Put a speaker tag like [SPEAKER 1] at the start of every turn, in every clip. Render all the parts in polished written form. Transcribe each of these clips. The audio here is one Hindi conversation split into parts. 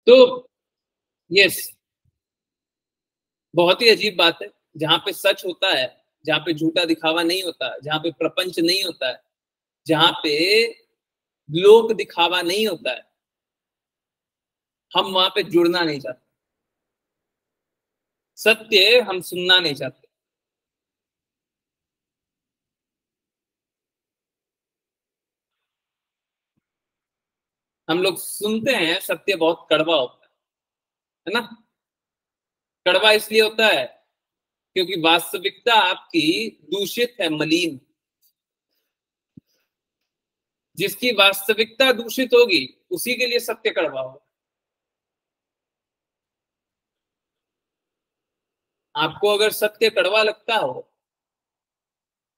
[SPEAKER 1] तो यस, बहुत ही अजीब बात है, जहां पे सच होता है, जहां पे झूठा दिखावा नहीं होता, जहां पे प्रपंच नहीं होता है, जहां पे लोक दिखावा नहीं होता है, हम वहां पे जुड़ना नहीं चाहते, सत्य हम सुनना नहीं चाहते। हम लोग सुनते हैं सत्य बहुत कड़वा होता है ना। कड़वा इसलिए होता है क्योंकि वास्तविकता आपकी दूषित है, मलिन। जिसकी वास्तविकता दूषित होगी उसी के लिए सत्य कड़वा होगा। आपको अगर सत्य कड़वा लगता हो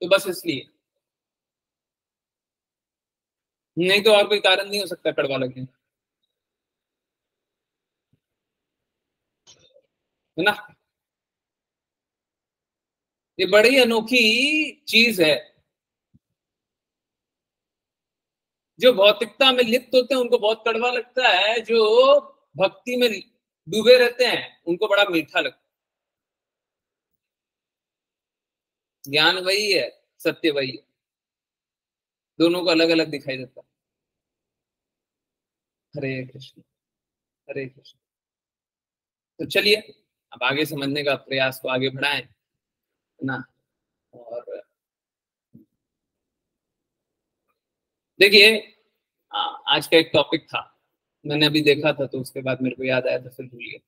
[SPEAKER 1] तो बस इसलिए, नहीं तो और कोई कारण नहीं हो सकता कड़वा लगने का, है ना। ये बड़ी अनोखी चीज है। जो भौतिकता में लिप्त होते हैं उनको बहुत कड़वा लगता है, जो भक्ति में डूबे रहते हैं उनको बड़ा मीठा लगता है। ज्ञान वही है, सत्य वही है, दोनों को अलग अलग दिखाई देता है। हरे कृष्ण, हरे कृष्ण। तो चलिए अब आगे समझने का प्रयास को आगे बढ़ाएं, है ना। और देखिए, आज का एक टॉपिक था, मैंने अभी देखा था तो उसके बाद मेरे को याद आया तो फिर भूल गया।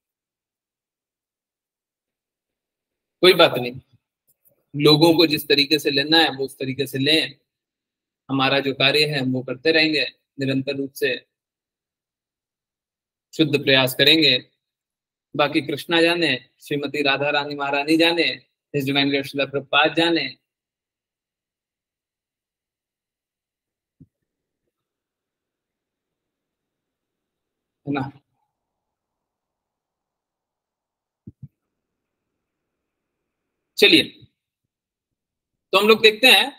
[SPEAKER 1] कोई बात नहीं, लोगों को जिस तरीके से लेना है वो उस तरीके से लें। हमारा जो कार्य है हम वो करते रहेंगे, निरंतर रूप से शुद्ध प्रयास करेंगे। बाकी कृष्णा जाने, श्रीमती राधा रानी महारानी जाने, his divine grace Srila Prabhupada जाने। है ना। चलिए, तो हम लोग देखते हैं।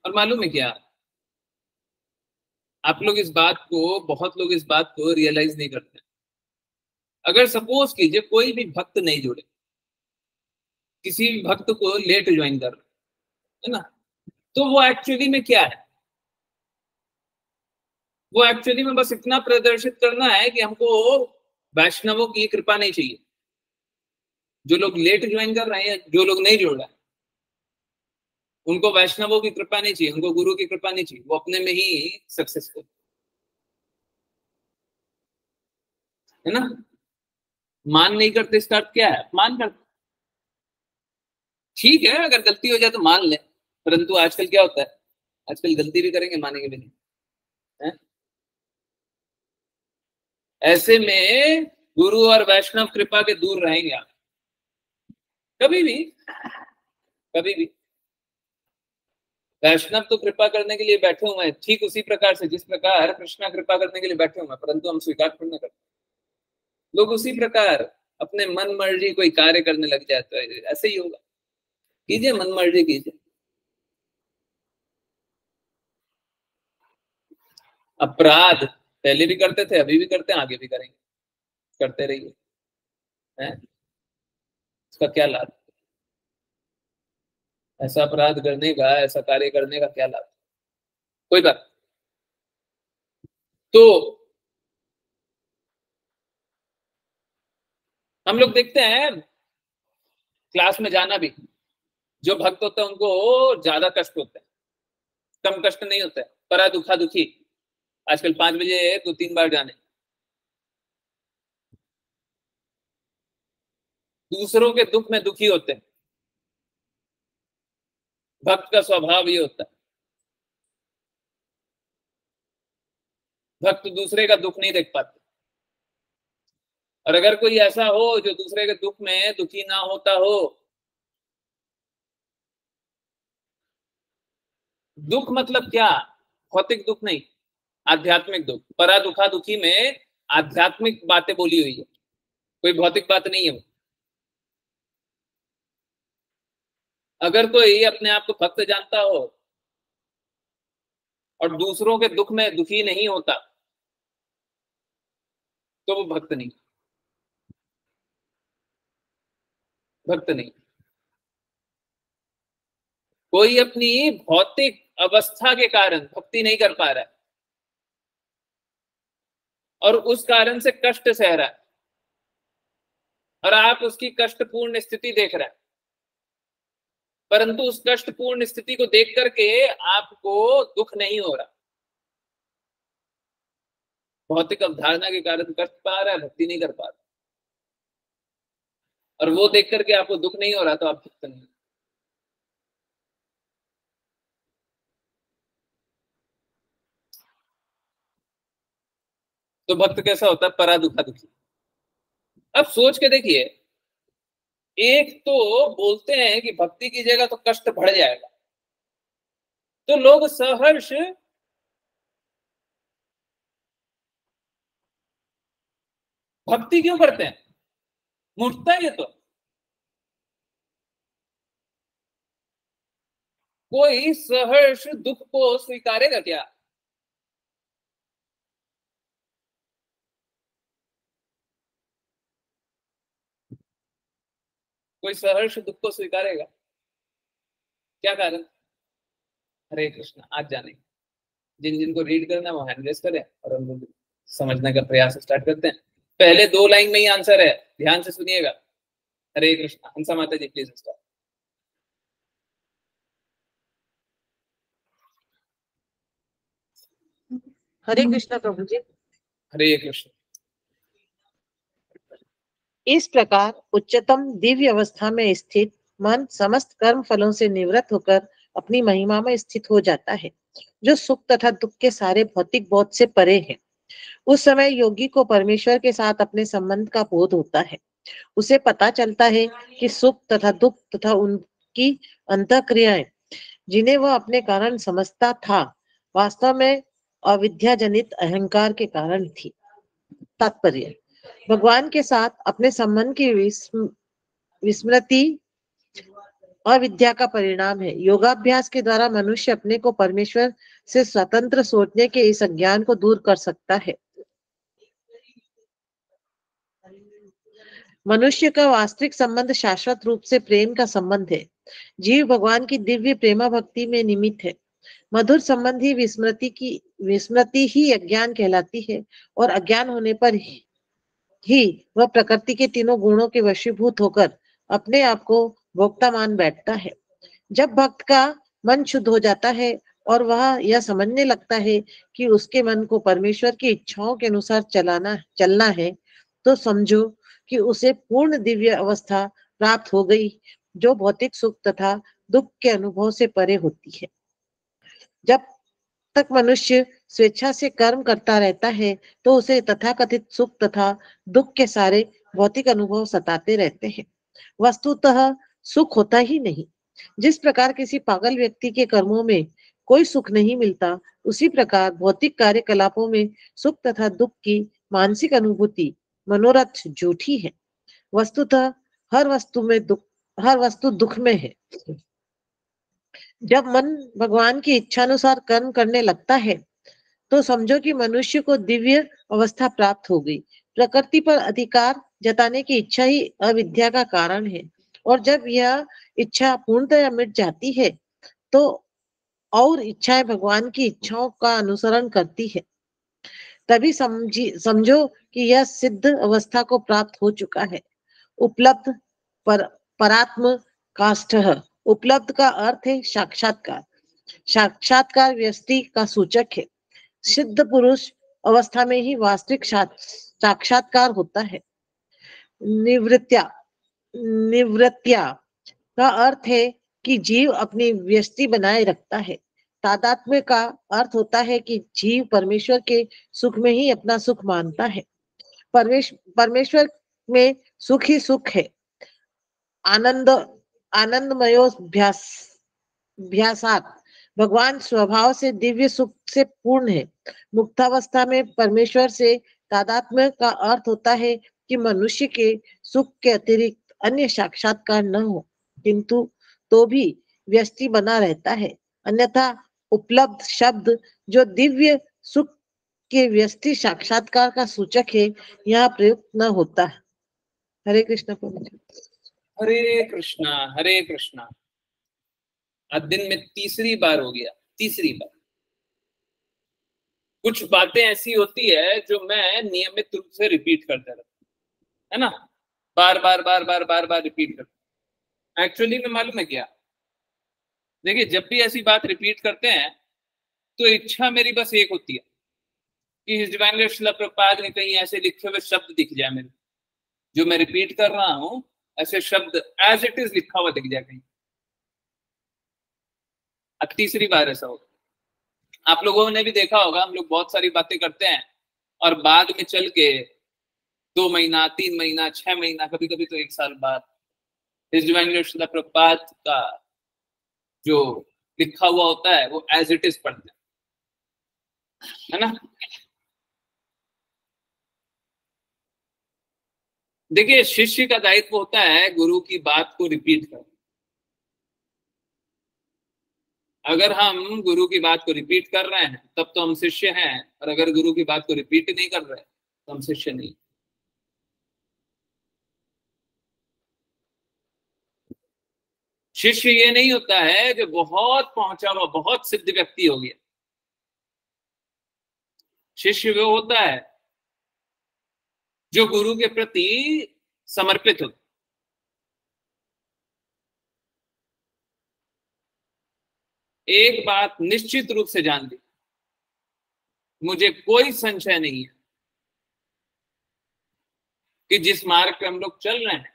[SPEAKER 1] और मालूम है क्या, आप लोग इस बात को, बहुत लोग इस बात को रियलाइज नहीं करते। अगर सपोज कीजिए कोई भी भक्त नहीं जुड़े, किसी भी भक्त को लेट ज्वाइन कर, है ना, तो वो एक्चुअली में क्या है, वो एक्चुअली में बस इतना प्रदर्शित करना है कि हमको वैष्णवों की कृपा नहीं चाहिए। जो लोग लेट ज्वाइन कर रहे हैं, जो लोग नहीं जुड़ रहे हैं, उनको वैष्णवों की कृपा नहीं चाहिए, उनको गुरु की कृपा नहीं चाहिए, वो अपने में ही सक्सेसफुल, है ना। मान नहीं करते इसका अर्थ क्या है, मान करते, ठीक है अगर गलती हो जाए तो मान ले, परंतु आजकल क्या होता है, आजकल गलती भी करेंगे मानेंगे भी नहीं, है? ऐसे में गुरु और वैष्णव कृपा के दूर रहेंगे आप, कभी भी, कभी भी। वैष्णव तो कृपा करने के लिए बैठे हुए हैं, ठीक उसी प्रकार से जिस प्रकार कृष्णा कृपा करने के लिए बैठे हुए हैं, परंतु हम स्वीकार थोड़ी ना करते। लोग उसी प्रकार अपने मन मर्जी कोई कार्य करने लग जाए तो ऐसे ही होगा। कीजिए, मन मर्जी कीजिए। अपराध पहले भी करते थे, अभी भी करते हैं, आगे भी करेंगे, करते रहिए, है। इसका क्या लाभ, ऐसा अपराध करने का, ऐसा कार्य करने का क्या लाभ, कोई बात। तो हम लोग देखते हैं क्लास में जाना भी, जो भक्त होते हैं उनको ज्यादा कष्ट होता है, कम कष्ट नहीं होता है, परा दुखा दुखी। आजकल 5 बजे 2-3 बार जाने, दूसरों के दुख में दुखी होते हैं। भक्त का स्वभाव ये होता है, भक्त दूसरे का दुख नहीं देख पाते। और अगर कोई ऐसा हो जो दूसरे के दुख में दुखी ना होता हो, दुख मतलब क्या, भौतिक दुख नहीं, आध्यात्मिक दुख। परा दुखा दुखी में आध्यात्मिक बातें बोली हुई है, कोई भौतिक बात नहीं है वो। अगर कोई अपने आप को भक्त जानता हो और दूसरों के दुख में दुखी नहीं होता, तो वो भक्त नहीं, भक्त नहीं। कोई अपनी भौतिक अवस्था के कारण भक्ति नहीं कर पा रहा है और उस कारण से कष्ट सह रहा है, और आप उसकी कष्टपूर्ण स्थिति देख रहे हैं, परंतु उस कष्टपूर्ण स्थिति को देख करके आपको दुख नहीं हो रहा। भौतिक अवधारणा के कारण कष्ट पा रहा है, भक्ति नहीं कर पा रहा, और वो देख करके आपको दुख नहीं हो रहा, तो आप भक्त नहीं। तो भक्त कैसा होता है? परा दुखा दुखी। अब सोच के देखिए, एक तो बोलते हैं कि भक्ति कीजिएगा तो कष्ट बढ़ जाएगा, तो लोग सहर्ष भक्ति क्यों करते हैं? मूर्खता है ये तो। कोई सहर्ष दुख को स्वीकारेगा क्या? कोई सहर्ष दुख को स्वीकारेगा? क्या कारण? हरे कृष्ण। आज जाने जिन जिनको रीड करना है वो हैंड रेस करें और हम लोग समझने का प्रयास स्टार्ट करते हैं। पहले 2 लाइन में ही आंसर है, ध्यान से सुनिएगा। हरे कृष्ण। हंसा माता जी प्लीज स्टार्ट।
[SPEAKER 2] हरे कृष्ण प्रभु जी।
[SPEAKER 1] हरे कृष्ण।
[SPEAKER 2] इस प्रकार उच्चतम दिव्य अवस्था में स्थित मन समस्त कर्म फलों से निवृत्त होकर अपनी महिमा में स्थित हो जाता है, जो सुख तथा दुख के सारे भौतिक बोध से परे है। उस समय योगी को परमेश्वर के साथ अपने संबंध का बोध होता है। उसे पता चलता है कि सुख तथा दुख तथा उनकी अंतःक्रियाएं, जिन्हें वह अपने कारण समझता था, वास्तव में अविद्या जनित अहंकार के कारण थी। तात्पर्य: भगवान के साथ अपने संबंध की विस्मृति अविद्या का परिणाम है। योगाभ्यास के द्वारा मनुष्य अपने को परमेश्वर से स्वतंत्र सोचने के इस अज्ञान को दूर कर सकता है। मनुष्य का वास्तविक संबंध शाश्वत रूप से प्रेम का संबंध है। जीव भगवान की दिव्य प्रेमा भक्ति में निमित्त है। मधुर संबंधी विस्मृति ही अज्ञान कहलाती है, और अज्ञान होने पर ही वह प्रकृति के तीनों गुणों के वशीभूत होकर अपने आप को भोक्ता मान बैठता है। जब भक्त का मन शुद्ध हो जाता है और वह यह समझने लगता है कि उसके मन को परमेश्वर की इच्छाओं के अनुसार चलना है, तो समझो कि उसे पूर्ण दिव्य अवस्था प्राप्त हो गई, जो भौतिक सुख तथा दुख के अनुभव से परे होती है। जब तक मनुष्य स्वेच्छा से कर्म करता रहता है, तो उसे तथाकथित सुख तथा दुख के सारे भौतिक अनुभव सताते रहते हैं। वस्तुतः सुख होता ही नहीं। जिस प्रकार किसी पागल व्यक्ति के कर्मों में कोई सुख नहीं मिलता, उसी प्रकार भौतिक कार्यकलापों में सुख तथा दुख की मानसिक अनुभूति मनोरथ झूठी है। वस्तुतः हर वस्तु दुख में है। जब मन भगवान की इच्छा अनुसार कर्म करने लगता है, तो समझो कि मनुष्य को दिव्य अवस्था प्राप्त हो गई। प्रकृति पर अधिकार जताने की इच्छा ही अविद्या का कारण है, और जब यह इच्छा पूर्णतः मिट जाती है, तो और इच्छाएं भगवान की इच्छाओं का अनुसरण करती है। तभी समझो कि यह सिद्ध अवस्था को प्राप्त हो चुका है। उपलब्ध परात्म काष्ठ। उपलब्ध का अर्थ है साक्षात्कार। साक्षात्कार व्यक्ति का सूचक है। सिद्ध पुरुष अवस्था में ही वास्तविक साक्षात्कार होता है। निवृत्त्या का अर्थ है कि जीव अपनी व्यष्टि बनाए रखता है। तादात्म्य का अर्थ होता है कि जीव परमेश्वर के सुख में ही अपना सुख मानता है। परमेश्वर में सुख ही सुख है। आनंदमयोभ्यासात भगवान स्वभाव से दिव्य सुख से पूर्ण है। मुक्तावस्था में परमेश्वर से तादात्म्य का अर्थ होता है कि मनुष्य के सुख के अतिरिक्त अन्य साक्षात्कार न हो, किंतु तो भी व्यष्टि बना रहता है। अन्यथा उपलब्ध शब्द जो दिव्य सुख के व्यष्टि साक्षात्कार का सूचक है, यहाँ प्रयुक्त न होता है। हरे कृष्ण प्रभु जी।
[SPEAKER 1] हरे कृष्णा हरे कृष्णा। आज दिन में तीसरी बार हो गया, तीसरी बार। कुछ बातें ऐसी होती है जो मैं नियमित रूप से रिपीट करता रहता है ना, बार बार बार बार बार बार रिपीट करता। एक्चुअली में मालूम है क्या, देखिए जब भी ऐसी बात रिपीट करते हैं तो इच्छा मेरी बस एक होती है कि हिज डिवाइन श्रील प्रभुपाद ने कहीं ऐसे लिखे हुए शब्द दिख जाए मेरे, जो मैं रिपीट कर रहा हूं ऐसे शब्द एज इट इज लिखा हुआ दिख जाए कहीं। अब तीसरी बार ऐसा होगा। आप लोगों ने भी देखा होगा, हम लोग बहुत सारी बातें करते हैं और बाद में चल के 2 महीना 3 महीना 6 महीना कभी कभी तो 1 साल बाद हिज डिवाइन श्रील प्रभुपाद का जो लिखा हुआ होता है वो एज इट इज पढ़ते हैं, है ना। देखिए शिष्य का दायित्व होता है गुरु की बात को रिपीट करना। अगर हम गुरु की बात को रिपीट कर रहे हैं तब तो हम शिष्य हैं, और अगर गुरु की बात को रिपीट नहीं कर रहे तो हम शिष्य नहीं। शिष्य ये नहीं होता है जो बहुत पहुंचा हुआ बहुत सिद्ध व्यक्ति हो गया। शिष्य वो होता है जो गुरु के प्रति समर्पित हो। एक बात निश्चित रूप से जान ली, मुझे कोई संशय नहीं है कि जिस मार्ग पे हम लोग चल रहे हैं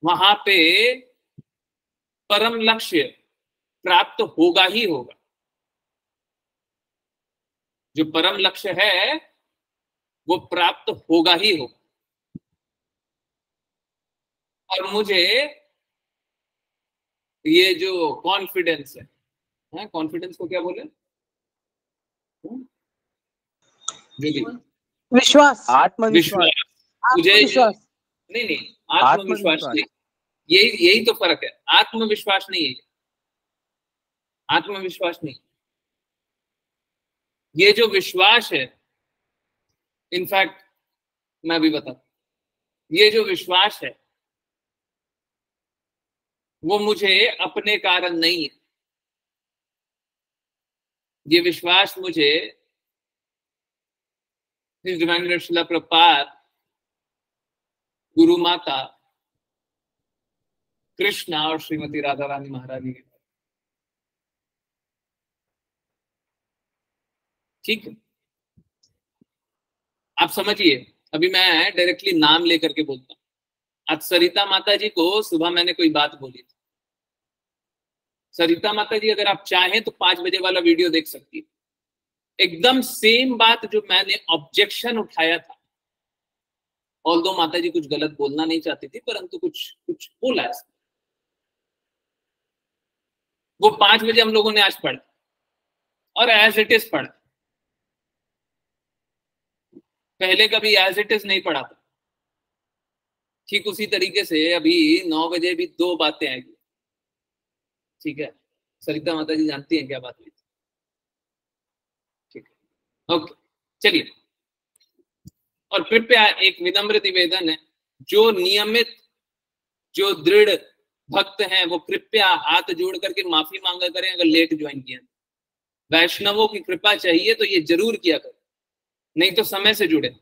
[SPEAKER 1] वहां पे परम लक्ष्य प्राप्त होगा ही होगा। जो परम लक्ष्य है वो प्राप्त होगा ही होगा। और मुझे ये जो कॉन्फिडेंस है, कॉन्फिडेंस को क्या बोले, जो भी
[SPEAKER 2] विश्वास,
[SPEAKER 3] आत्मविश्वास।
[SPEAKER 1] मुझे
[SPEAKER 2] आत्मविश्वास।
[SPEAKER 1] नहीं नहीं, आत्मविश्वास नहीं, यही यही तो फर्क है। आत्मविश्वास नहीं है, आत्मविश्वास नहीं, ये जो विश्वास है, इनफैक्ट मैं भी बता, ये जो विश्वास है वो मुझे अपने कारण नहीं है। ये विश्वास मुझे डिवाइन श्रील प्रभुपाद, गुरु माता, कृष्णा और श्रीमती राधा रानी महाराज जी। ठीक है, आप समझिए। अभी मैं डायरेक्टली नाम लेकर के बोलता हूँ। आज सरिता माता जी को सुबह मैंने कोई बात बोली थी। सरिता माता जी अगर आप चाहें तो 5 बजे वाला वीडियो देख सकती है। एकदम सेम बात जो मैंने ऑब्जेक्शन उठाया था, ऑल्दो माता जी कुछ गलत बोलना नहीं चाहती थी परंतु कुछ कुछ बोला है, वो 5 बजे हम लोगों ने आज पढ़ा और एज इट इज पढ़ा। पहले कभी एज इट इज नहीं पढ़ा था। ठीक उसी तरीके से अभी 9 बजे भी 2 बातें आएगी। ठीक है, सरिता माता जी जानती हैं क्या बात हुई। ठीक है, ओके, चलिए। और कृपया एक विनम्र निवेदन है, जो नियमित जो दृढ़ भक्त हैं वो कृपया हाथ जोड़ करके माफी मांगा करें अगर लेट ज्वाइन किया। वैष्णवों की कृपा चाहिए तो ये जरूर किया करें, नहीं तो समय से जुड़े,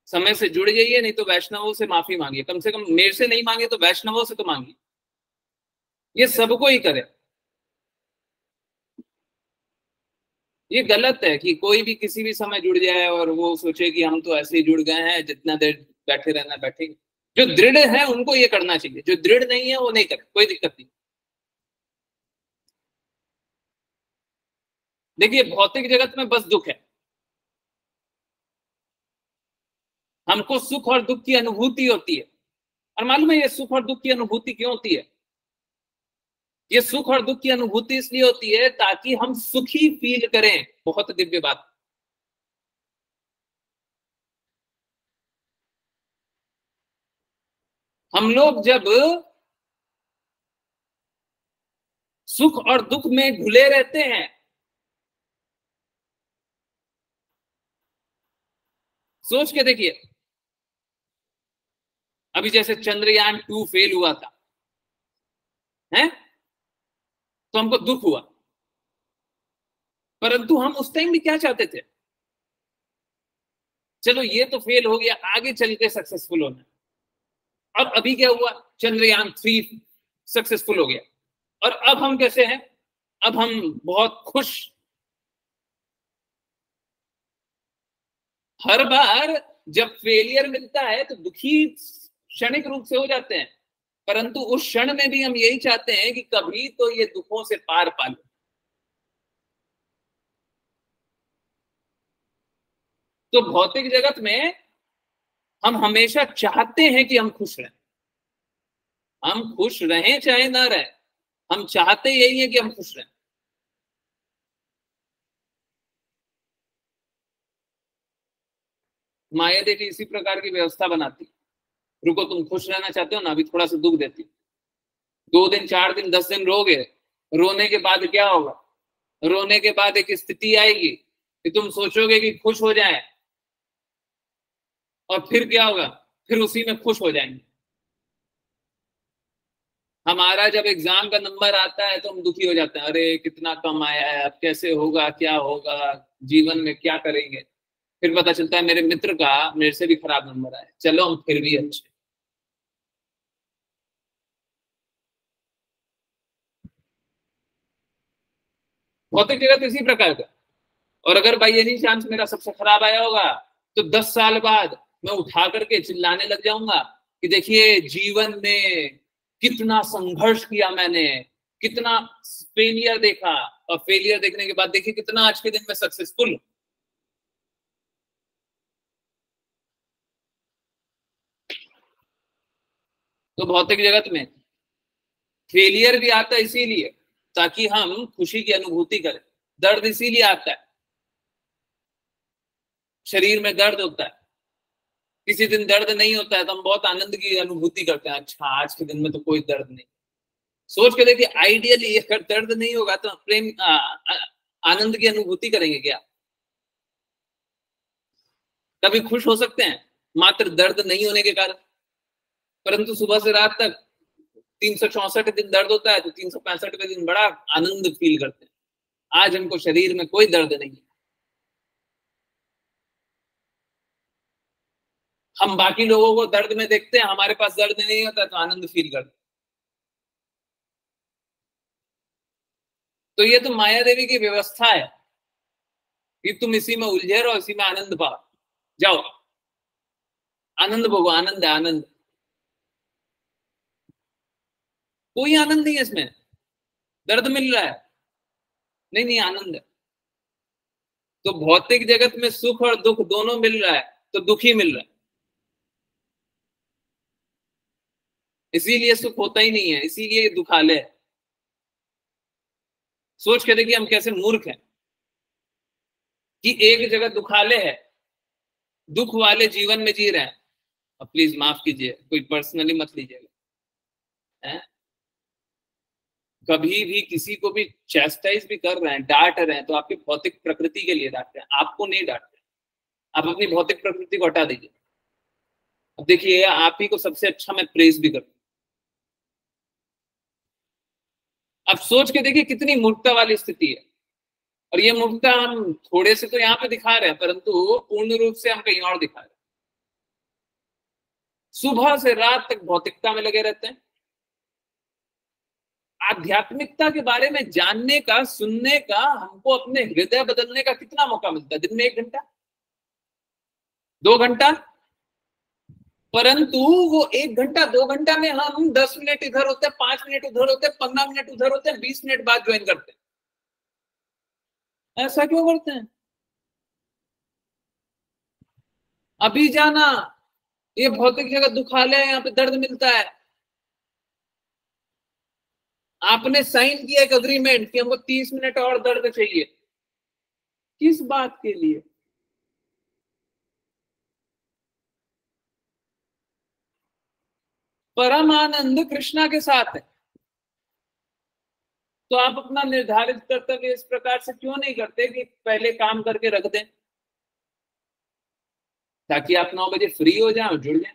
[SPEAKER 1] समय से जुड़ जाइए, नहीं तो वैष्णवों से माफी मांगिए। कम से कम मेरे से नहीं मांगे तो वैष्णवों से तो मांगिए। ये सबको ही करे। ये गलत है कि कोई भी किसी भी समय जुड़ जाए और वो सोचे कि हम तो ऐसे ही जुड़ गए हैं, जितना देर बैठे रहना बैठेंगे। जो दृढ़ है उनको ये करना चाहिए, जो दृढ़ नहीं है वो नहीं करे, कोई दिक्कत नहीं। देखिए भौतिक जगत में बस दुख है, हमको सुख और दुख की अनुभूति होती है। और मालूम है ये सुख और दुख की अनुभूति क्यों होती है? ये सुख और दुख की अनुभूति इसलिए होती है ताकि हम सुखी फील करें। बहुत दिव्य बात। हम लोग जब सुख और दुख में घुले रहते हैं। सोच के देखिए, अभी जैसे चंद्रयान 2 फेल हुआ था, है, तो हमको दुख हुआ, परंतु हम उस टाइम भी क्या चाहते थे? चलो ये तो फेल हो गया, आगे चल के सक्सेसफुल होना। और अभी क्या हुआ? चंद्रयान 3 सक्सेसफुल हो गया, और अब हम कैसे हैं? अब हम बहुत खुश। हर बार जब फेलियर मिलता है तो दुखी क्षणिक रूप से हो जाते हैं, परंतु उस क्षण में भी हम यही चाहते हैं कि कभी तो ये दुखों से पार पा लो। तो भौतिक जगत में हम हमेशा चाहते हैं कि हम खुश रहें। हम खुश रहें चाहे ना रहें, हम चाहते यही है कि हम खुश रहें। माया देवी इसी प्रकार की व्यवस्था बनाती। रुको, तुम खुश रहना चाहते हो ना, अभी थोड़ा सा दुख देती, 2 दिन 4 दिन 10 दिन रोगे, रोने के बाद क्या होगा? रोने के बाद एक स्थिति आएगी कि तुम सोचोगे कि खुश हो जाए, और फिर क्या होगा? फिर उसी में खुश हो जाएंगे। हमारा जब एग्जाम का नंबर आता है तो हम दुखी हो जाते हैं, अरे कितना कम आया है, अब कैसे होगा, क्या होगा, जीवन में क्या करेंगे। फिर पता चलता है मेरे मित्र का मेरे से भी खराब नंबर आया, चलो हम फिर भी अच्छे। भौतिक जगत इसी प्रकार का। और अगर बाई एनी चांस मेरा सबसे खराब आया होगा, तो 10 साल बाद मैं उठा करके चिल्लाने लग जाऊंगा कि देखिए जीवन में कितना संघर्ष किया मैंने, कितना फेलियर देखा, और फेलियर देखने के बाद देखिए कितना आज के दिन में सक्सेसफुल। तो भौतिक जगत में फेलियर भी आता है इसीलिए ताकि हम खुशी की अनुभूति करें। दर्द इसीलिए आता है, शरीर में दर्द होता है। किसी दिन दर्द नहीं होता है तो हम बहुत आनंद की अनुभूति करते हैं, अच्छा आज के दिन में तो कोई दर्द नहीं। सोच के देखिए, आइडियली अगर दर्द नहीं होगा तो प्रेम आनंद की अनुभूति करेंगे क्या? कभी खुश हो सकते हैं मात्र दर्द नहीं होने के कारण? परंतु सुबह से रात तक 364 दिन दर्द होता है, तो 365वें दिन बड़ा आनंद फील करते हैं, आज हमको शरीर में कोई दर्द नहीं है। हम बाकी लोगों को दर्द में देखते हैं, हमारे पास दर्द नहीं होता तो आनंद फील करते हैं। तो ये तो माया देवी की व्यवस्था है कि तुम इसी में उलझे रहो, इसी में आनंद पाओ, जाओ आनंद भोगो, आनंद है आनंद। कोई आनंद नहीं है इसमें, दर्द मिल रहा है, नहीं नहीं आनंद है। तो भौतिक जगत में सुख और दुख दोनों मिल रहा है, तो दुख ही मिल रहा है, इसीलिए सुख होता ही नहीं है, इसीलिए दुखालय है। सोच के देखिए हम कैसे मूर्ख हैं कि एक जगह दुखालय है, दुख वाले जीवन में जी रहे हैं। अब प्लीज माफ कीजिए, कोई पर्सनली मत लीजिएगा, है? कभी भी किसी को भी चैस्टाइज भी कर रहे हैं, डांट रहे हैं, तो आपकी भौतिक प्रकृति के लिए डांट रहे हैं, आपको नहीं डांट रहे। आप अपनी भौतिक प्रकृति को हटा दीजिए। अब देखिए, आप ही को सबसे अच्छा मैं प्रेज भी करूं। अब सोच के देखिए कितनी मूर्खता वाली स्थिति है। और ये मूर्खता हम थोड़े से तो यहाँ पे दिखा रहे हैं, परंतु पूर्ण रूप से हम कहीं और दिखा रहे हैं। सुबह से रात तक भौतिकता में लगे रहते हैं। आध्यात्मिकता के बारे में जानने का, सुनने का, हमको अपने हृदय बदलने का कितना मौका मिलता है? दिन में 1 घंटा, 2 घंटा। परंतु वो 1 घंटा 2 घंटा में हम 10 मिनट इधर होते हैं, 5 मिनट उधर होते हैं, 15 मिनट उधर होते हैं, 20 मिनट बाद ज्वाइन करते हैं। ऐसा क्यों करते हैं? अभी जाना, ये भौतिक जगत दुखालय है, यहाँ पे दर्द मिलता है। आपने साइन किया एक अग्रीमेंट कि हमको 30 मिनट और दर्द चाहिए, किस बात के लिए? परम आनंद कृष्णा के साथ है। तो आप अपना निर्धारित कर्तव्य इस प्रकार से क्यों नहीं करते कि पहले काम करके रख दें, ताकि आप 9 बजे फ्री हो जाए और जुड़ जाए?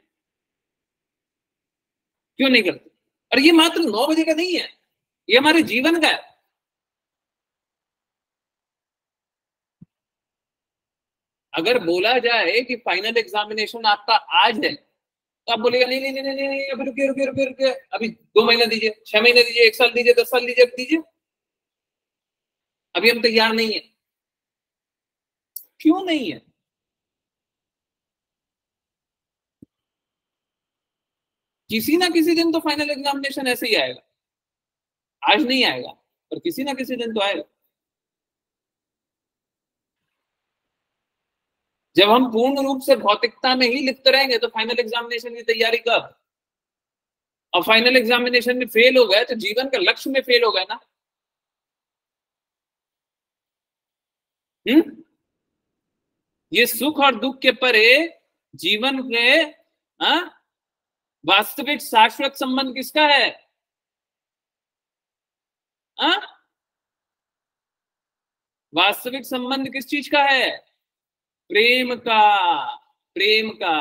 [SPEAKER 1] क्यों नहीं करते? और ये मात्र 9 बजे का नहीं है, ये हमारे जीवन का है। अगर बोला जाए कि फाइनल एग्जामिनेशन आपका आज है, तो आप बोलेगा नहीं नहीं नहीं नहीं नहीं, अभी रुकिए रुकिए रुकिए रुकिए, अभी 2 महीना दीजिए, 6 महीने दीजिए, 1 साल दीजिए, 10 साल दीजिए, दीजिए, अभी हम तैयार नहीं है। क्यों नहीं है? किसी ना किसी दिन तो फाइनल एग्जामिनेशन ऐसे ही आएगा, आज नहीं आएगा पर किसी ना किसी दिन तो आएगा। जब हम पूर्ण रूप से भौतिकता में ही लिप्त रहेंगे तो फाइनल एग्जामिनेशन की तैयारी कब? और फाइनल एग्जामिनेशन में फेल हो गए तो जीवन का लक्ष्य में फेल हो गए ना। ये सुख और दुख के परे जीवन के वास्तविक शाश्वत संबंध किसका है? वास्तविक संबंध किस चीज का है? प्रेम का। प्रेम का।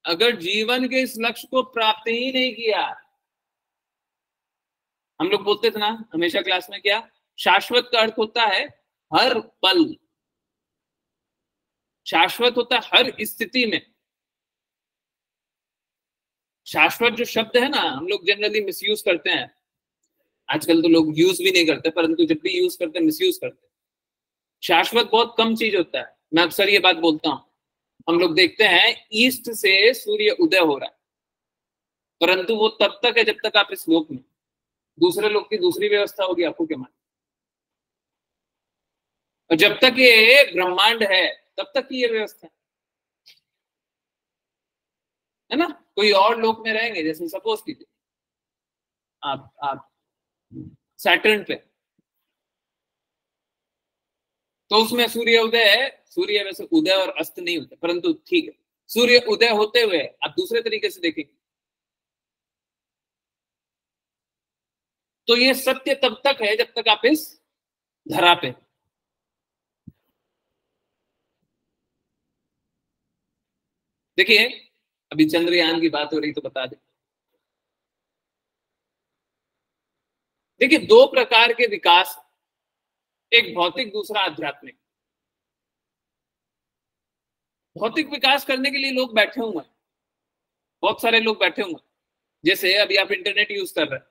[SPEAKER 1] अगर जीवन के इस लक्ष्य को प्राप्त ही नहीं किया, हम लोग बोलते थे ना हमेशा क्लास में, क्या शाश्वत का अर्थ होता है हर पल, शाश्वत होता है हर स्थिति में। शाश्वत जो शब्द है ना, हम लोग जनरली मिसयूज करते हैं, आजकल तो लोग यूज भी नहीं करते, परंतु जब भी यूज करते हैं मिसयूज करते हैं। शाश्वत बहुत कम चीज होता है, मैं अक्सर ये बात बोलता हूं। हम लोग देखते हैं ईस्ट से सूर्य उदय हो रहा है, परंतु वो तब तक है जब तक आप इस लोक में, दूसरे लोग की दूसरी व्यवस्था होगी, आपको क्या मालूम। और जब तक ये ब्रह्मांड है तब तक की ये व्यवस्था है ना। कोई और लोक में रहेंगे, जैसे सपोज कीजिए आप सैटर्न पे, तो उसमें सूर्य उदय है, सूर्य वैसे उदय और अस्त नहीं होते, परंतु ठीक है, सूर्य उदय होते हुए आप दूसरे तरीके से देखेंगे। तो ये सत्य तब तक है जब तक आप इस धरा पे। देखिए अभी चंद्रयान की बात हो रही तो बता दें, देखिए 2 प्रकार के विकास, एक भौतिक दूसरा आध्यात्मिक। भौतिक विकास करने के लिए लोग बैठे हुए हैं, बहुत सारे लोग बैठे हुए हैं। जैसे अभी आप इंटरनेट यूज कर रहे हैं,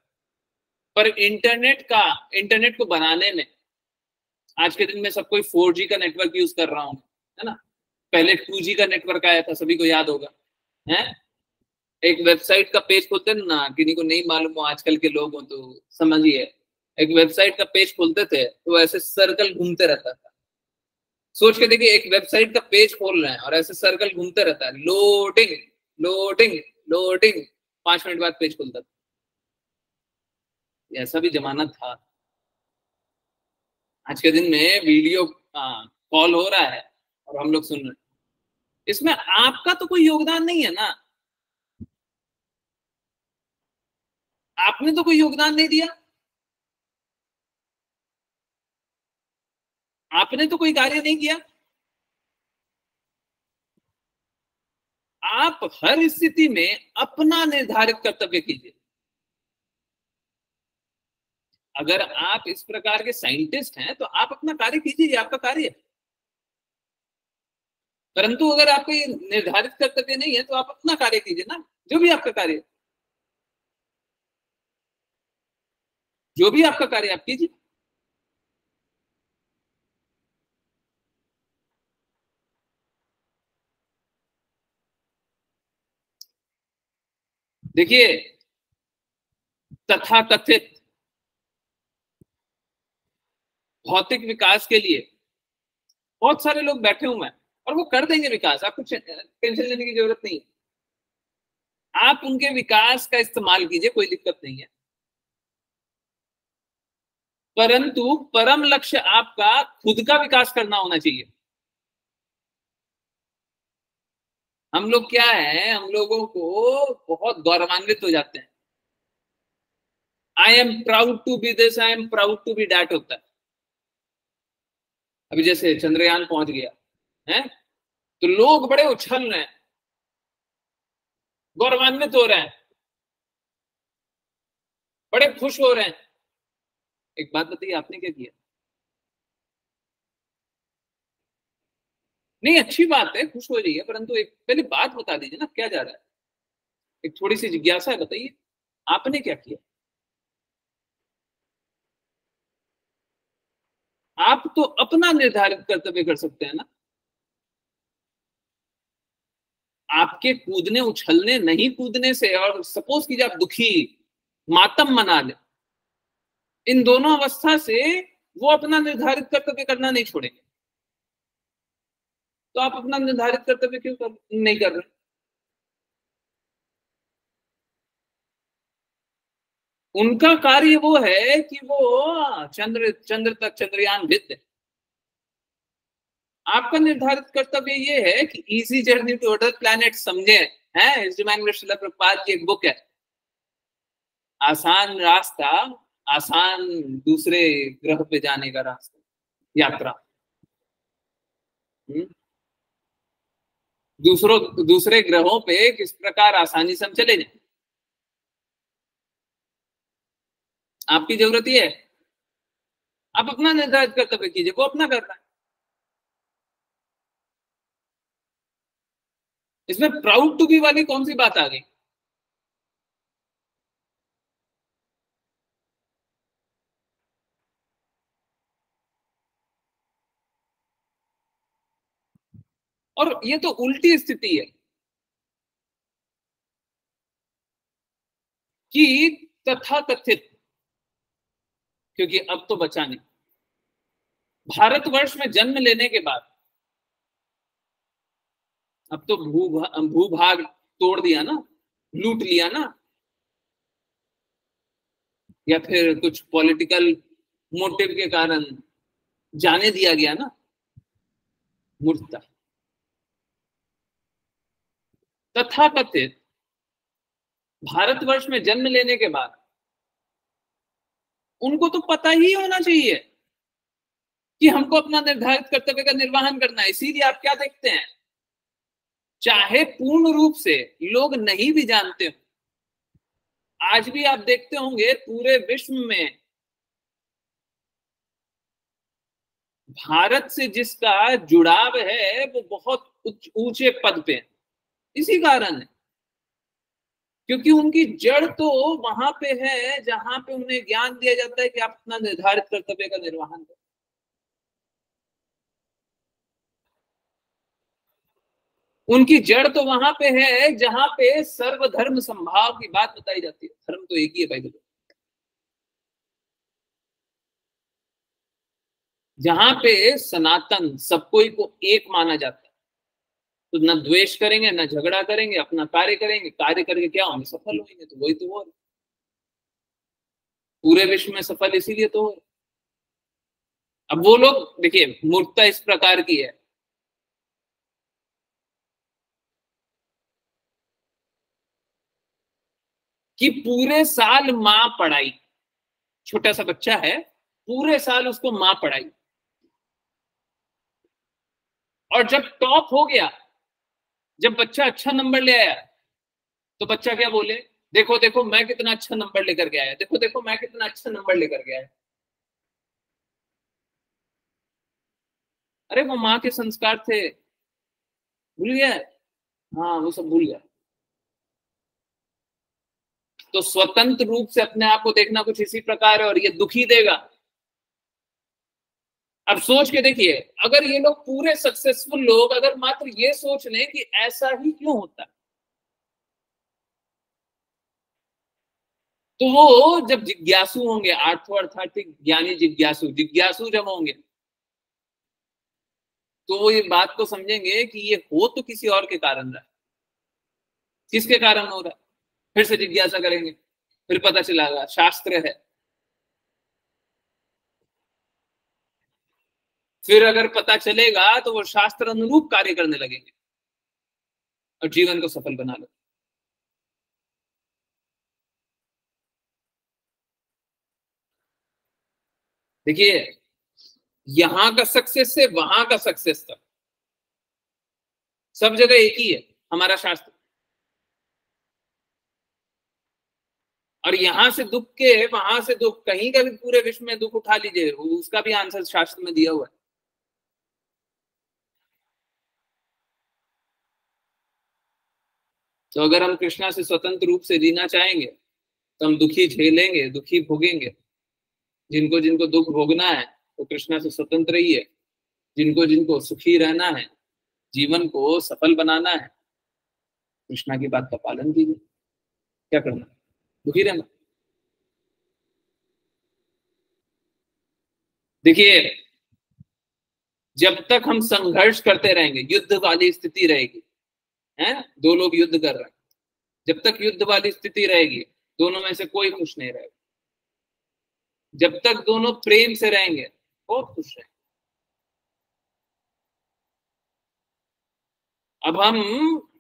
[SPEAKER 1] पर इंटरनेट को बनाने में आज के दिन में सब कोई 4G का नेटवर्क यूज कर रहा हूं, है ना। पहले 2G का नेटवर्क आया था, सभी को याद होगा, है। एक वेबसाइट का पेज खोलते ना, किन्हीं को नहीं मालूम हो आजकल के लोग हो तो समझिए, एक वेबसाइट का पेज खोलते थे तो ऐसे सर्कल घूमते रहता था। सोच के देखिए, एक वेबसाइट का पेज खोल रहे हैं और ऐसे सर्कल घूमते रहता है, लोडिंग लोडिंग लोडिंग, 5 मिनट बाद पेज खुलता था। ऐसा भी जमाना था। आज के दिन में वीडियो कॉल हो रहा है और हम लोग सुन रहे हैं, इसमें आपका तो कोई योगदान नहीं है ना, आपने तो कोई योगदान नहीं दिया, आपने तो कोई कार्य नहीं किया। आप हर स्थिति में अपना निर्धारित कर्तव्य कीजिए। अगर आप इस प्रकार के साइंटिस्ट हैं तो आप अपना कार्य कीजिए, आपका कार्य है। परंतु अगर आपको ये निर्धारित कर्तव्य नहीं है तो आप अपना कार्य कीजिए ना, जो भी आपका कार्य है, जो भी आपका कार्य आप कीजिए। देखिए तथाकथित भौतिक विकास के लिए बहुत सारे लोग बैठे हुए हैं और वो कर देंगे विकास, आपको टेंशन लेने की जरूरत नहीं। आप उनके विकास का इस्तेमाल कीजिए, कोई दिक्कत नहीं है, परंतु परम लक्ष्य आपका खुद का विकास करना होना चाहिए। हम लोग क्या है, हम लोगों को बहुत गौरवान्वित हो जाते हैं, I am proud to be this, I am proud to be that होता है। अभी जैसे चंद्रयान पहुंच गया है तो लोग बड़े उछल रहे हैं, गौरवान्वित हो रहे हैं, बड़े खुश हो रहे हैं। एक बात बताइए, आपने क्या किया? नहीं, अच्छी बात है, खुश हो जाइए, परंतु एक पहले बात बता दीजिए ना, क्या जा रहा है? एक थोड़ी सी जिज्ञासा है, बताइए आपने क्या किया? आप तो अपना निर्धारित कर्तव्य कर सकते हैं ना। आपके कूदने उछलने नहीं कूदने से, और सपोज कीजिए आप दुखी, मातम मना ले, इन दोनों अवस्था से वो अपना निर्धारित कर्तव्य करना नहीं छोड़ेंगे। तो आप अपना निर्धारित कर्तव्य क्यों नहीं कर रहे? उनका कार्य वो है कि वो चंद्र तक चंद्रयान भेजते। आपका निर्धारित कर्तव्य ये है कि easy journey to other planet समझे हैं। श्रील प्रभुपाद की एक बुक है, आसान रास्ता, आसान दूसरे ग्रह पे जाने का रास्ता, यात्रा। दूसरे ग्रहों पे किस प्रकार आसानी से हम चले जाए। आपकी जरूरत ये है, आप अपना निर्धारित कर्तव्य कीजिए, वो अपना कर रहा है। इसमें प्राउड टू बी वाली कौन सी बात आ गई? और ये तो उल्टी स्थिति है कि तथाकथित, क्योंकि अब तो बचा नहीं। भारतवर्ष में जन्म लेने के बाद अब तो भूभाग तोड़ दिया ना, लूट लिया ना, या फिर कुछ पॉलिटिकल मोटिव के कारण जाने दिया गया ना, मूर्खता। तथाकथित भारतवर्ष में जन्म लेने के बाद उनको तो पता ही होना चाहिए कि हमको अपना निर्धारित कर्तव्य का निर्वहन करना है। इसीलिए आप क्या देखते हैं, चाहे पूर्ण रूप से लोग नहीं भी जानते हो, आज भी आप देखते होंगे पूरे विश्व में भारत से जिसका जुड़ाव है वो बहुत ऊंचे पद पे है। इसी कारण है क्योंकि उनकी जड़ तो वहां पे है जहां पे उन्हें ज्ञान दिया जाता है कि आप अपना निर्धारित कर्तव्य का निर्वहन करें। उनकी जड़ तो वहां पे है जहां पे सर्वधर्म संभाव की बात बताई जाती है। धर्म तो एक ही है भाई बहन, जहां पे सनातन सब कोई को एक माना जाता है। तो न द्वेष करेंगे, न झगड़ा करेंगे, अपना कार्य करेंगे, कार्य करके क्या होंगे, सफल होंगे। तो वही तो वो पूरे विश्व में सफल इसीलिए तो हो। अब वो लोग देखिए, मूर्खता इस प्रकार की है कि पूरे साल मां पढ़ाई, छोटा सा बच्चा है, पूरे साल उसको मां पढ़ाई, और जब टॉप हो गया, जब बच्चा अच्छा नंबर ले आया, तो बच्चा क्या बोले, देखो देखो मैं कितना अच्छा नंबर लेकर के आया, देखो देखो मैं कितना अच्छा नंबर लेकर के आया। अरे वो माँ के संस्कार थे, भूल गया? हाँ, वो सब भूल गया। तो स्वतंत्र रूप से अपने आप को देखना कुछ इसी प्रकार है, और ये दुखी देगा। अब सोच के देखिए, अगर ये लोग पूरे सक्सेसफुल लोग अगर मात्र ये सोच लें कि ऐसा ही क्यों होता है, तो वो जब जिज्ञासु होंगे, अर्थार्थिक ज्ञानी जिज्ञासु जिज्ञासु जब होंगे, तो वो ये बात को समझेंगे कि ये हो तो किसी और के कारण रहा है। किसके कारण हो रहा है? फिर से जिज्ञासा करेंगे, फिर पता चलेगा शास्त्र है। फिर अगर पता चलेगा तो वो शास्त्र अनुरूप कार्य करने लगेंगे और जीवन को सफल बना लेंगे। देखिए, यहां का सक्सेस से वहां का सक्सेस तक सब जगह एक ही है हमारा शास्त्र। और यहां से दुख के वहां से दुख, कहीं का भी पूरे विश्व में दुख उठा लीजिए, उसका भी आंसर शास्त्र में दिया हुआ है। तो अगर हम कृष्णा से स्वतंत्र रूप से जीना चाहेंगे तो हम दुखी झेलेंगे, दुखी भोगेंगे। जिनको जिनको दुख भोगना है वो कृष्णा से स्वतंत्र ही है। जिनको जिनको सुखी रहना है, जीवन को सफल बनाना है, कृष्णा की बात का पालन कीजिए। क्या करना, दुखी रहना। देखिए, जब तक हम संघर्ष करते रहेंगे, युद्ध वाली स्थिति रहेगी, है, दो लोग युद्ध कर रहे हैं, जब तक युद्ध वाली स्थिति रहेगी दोनों में से कोई खुश नहीं रहेगा। जब तक दोनों प्रेम से रहेंगे बहुत खुश रहेंगे। अब हम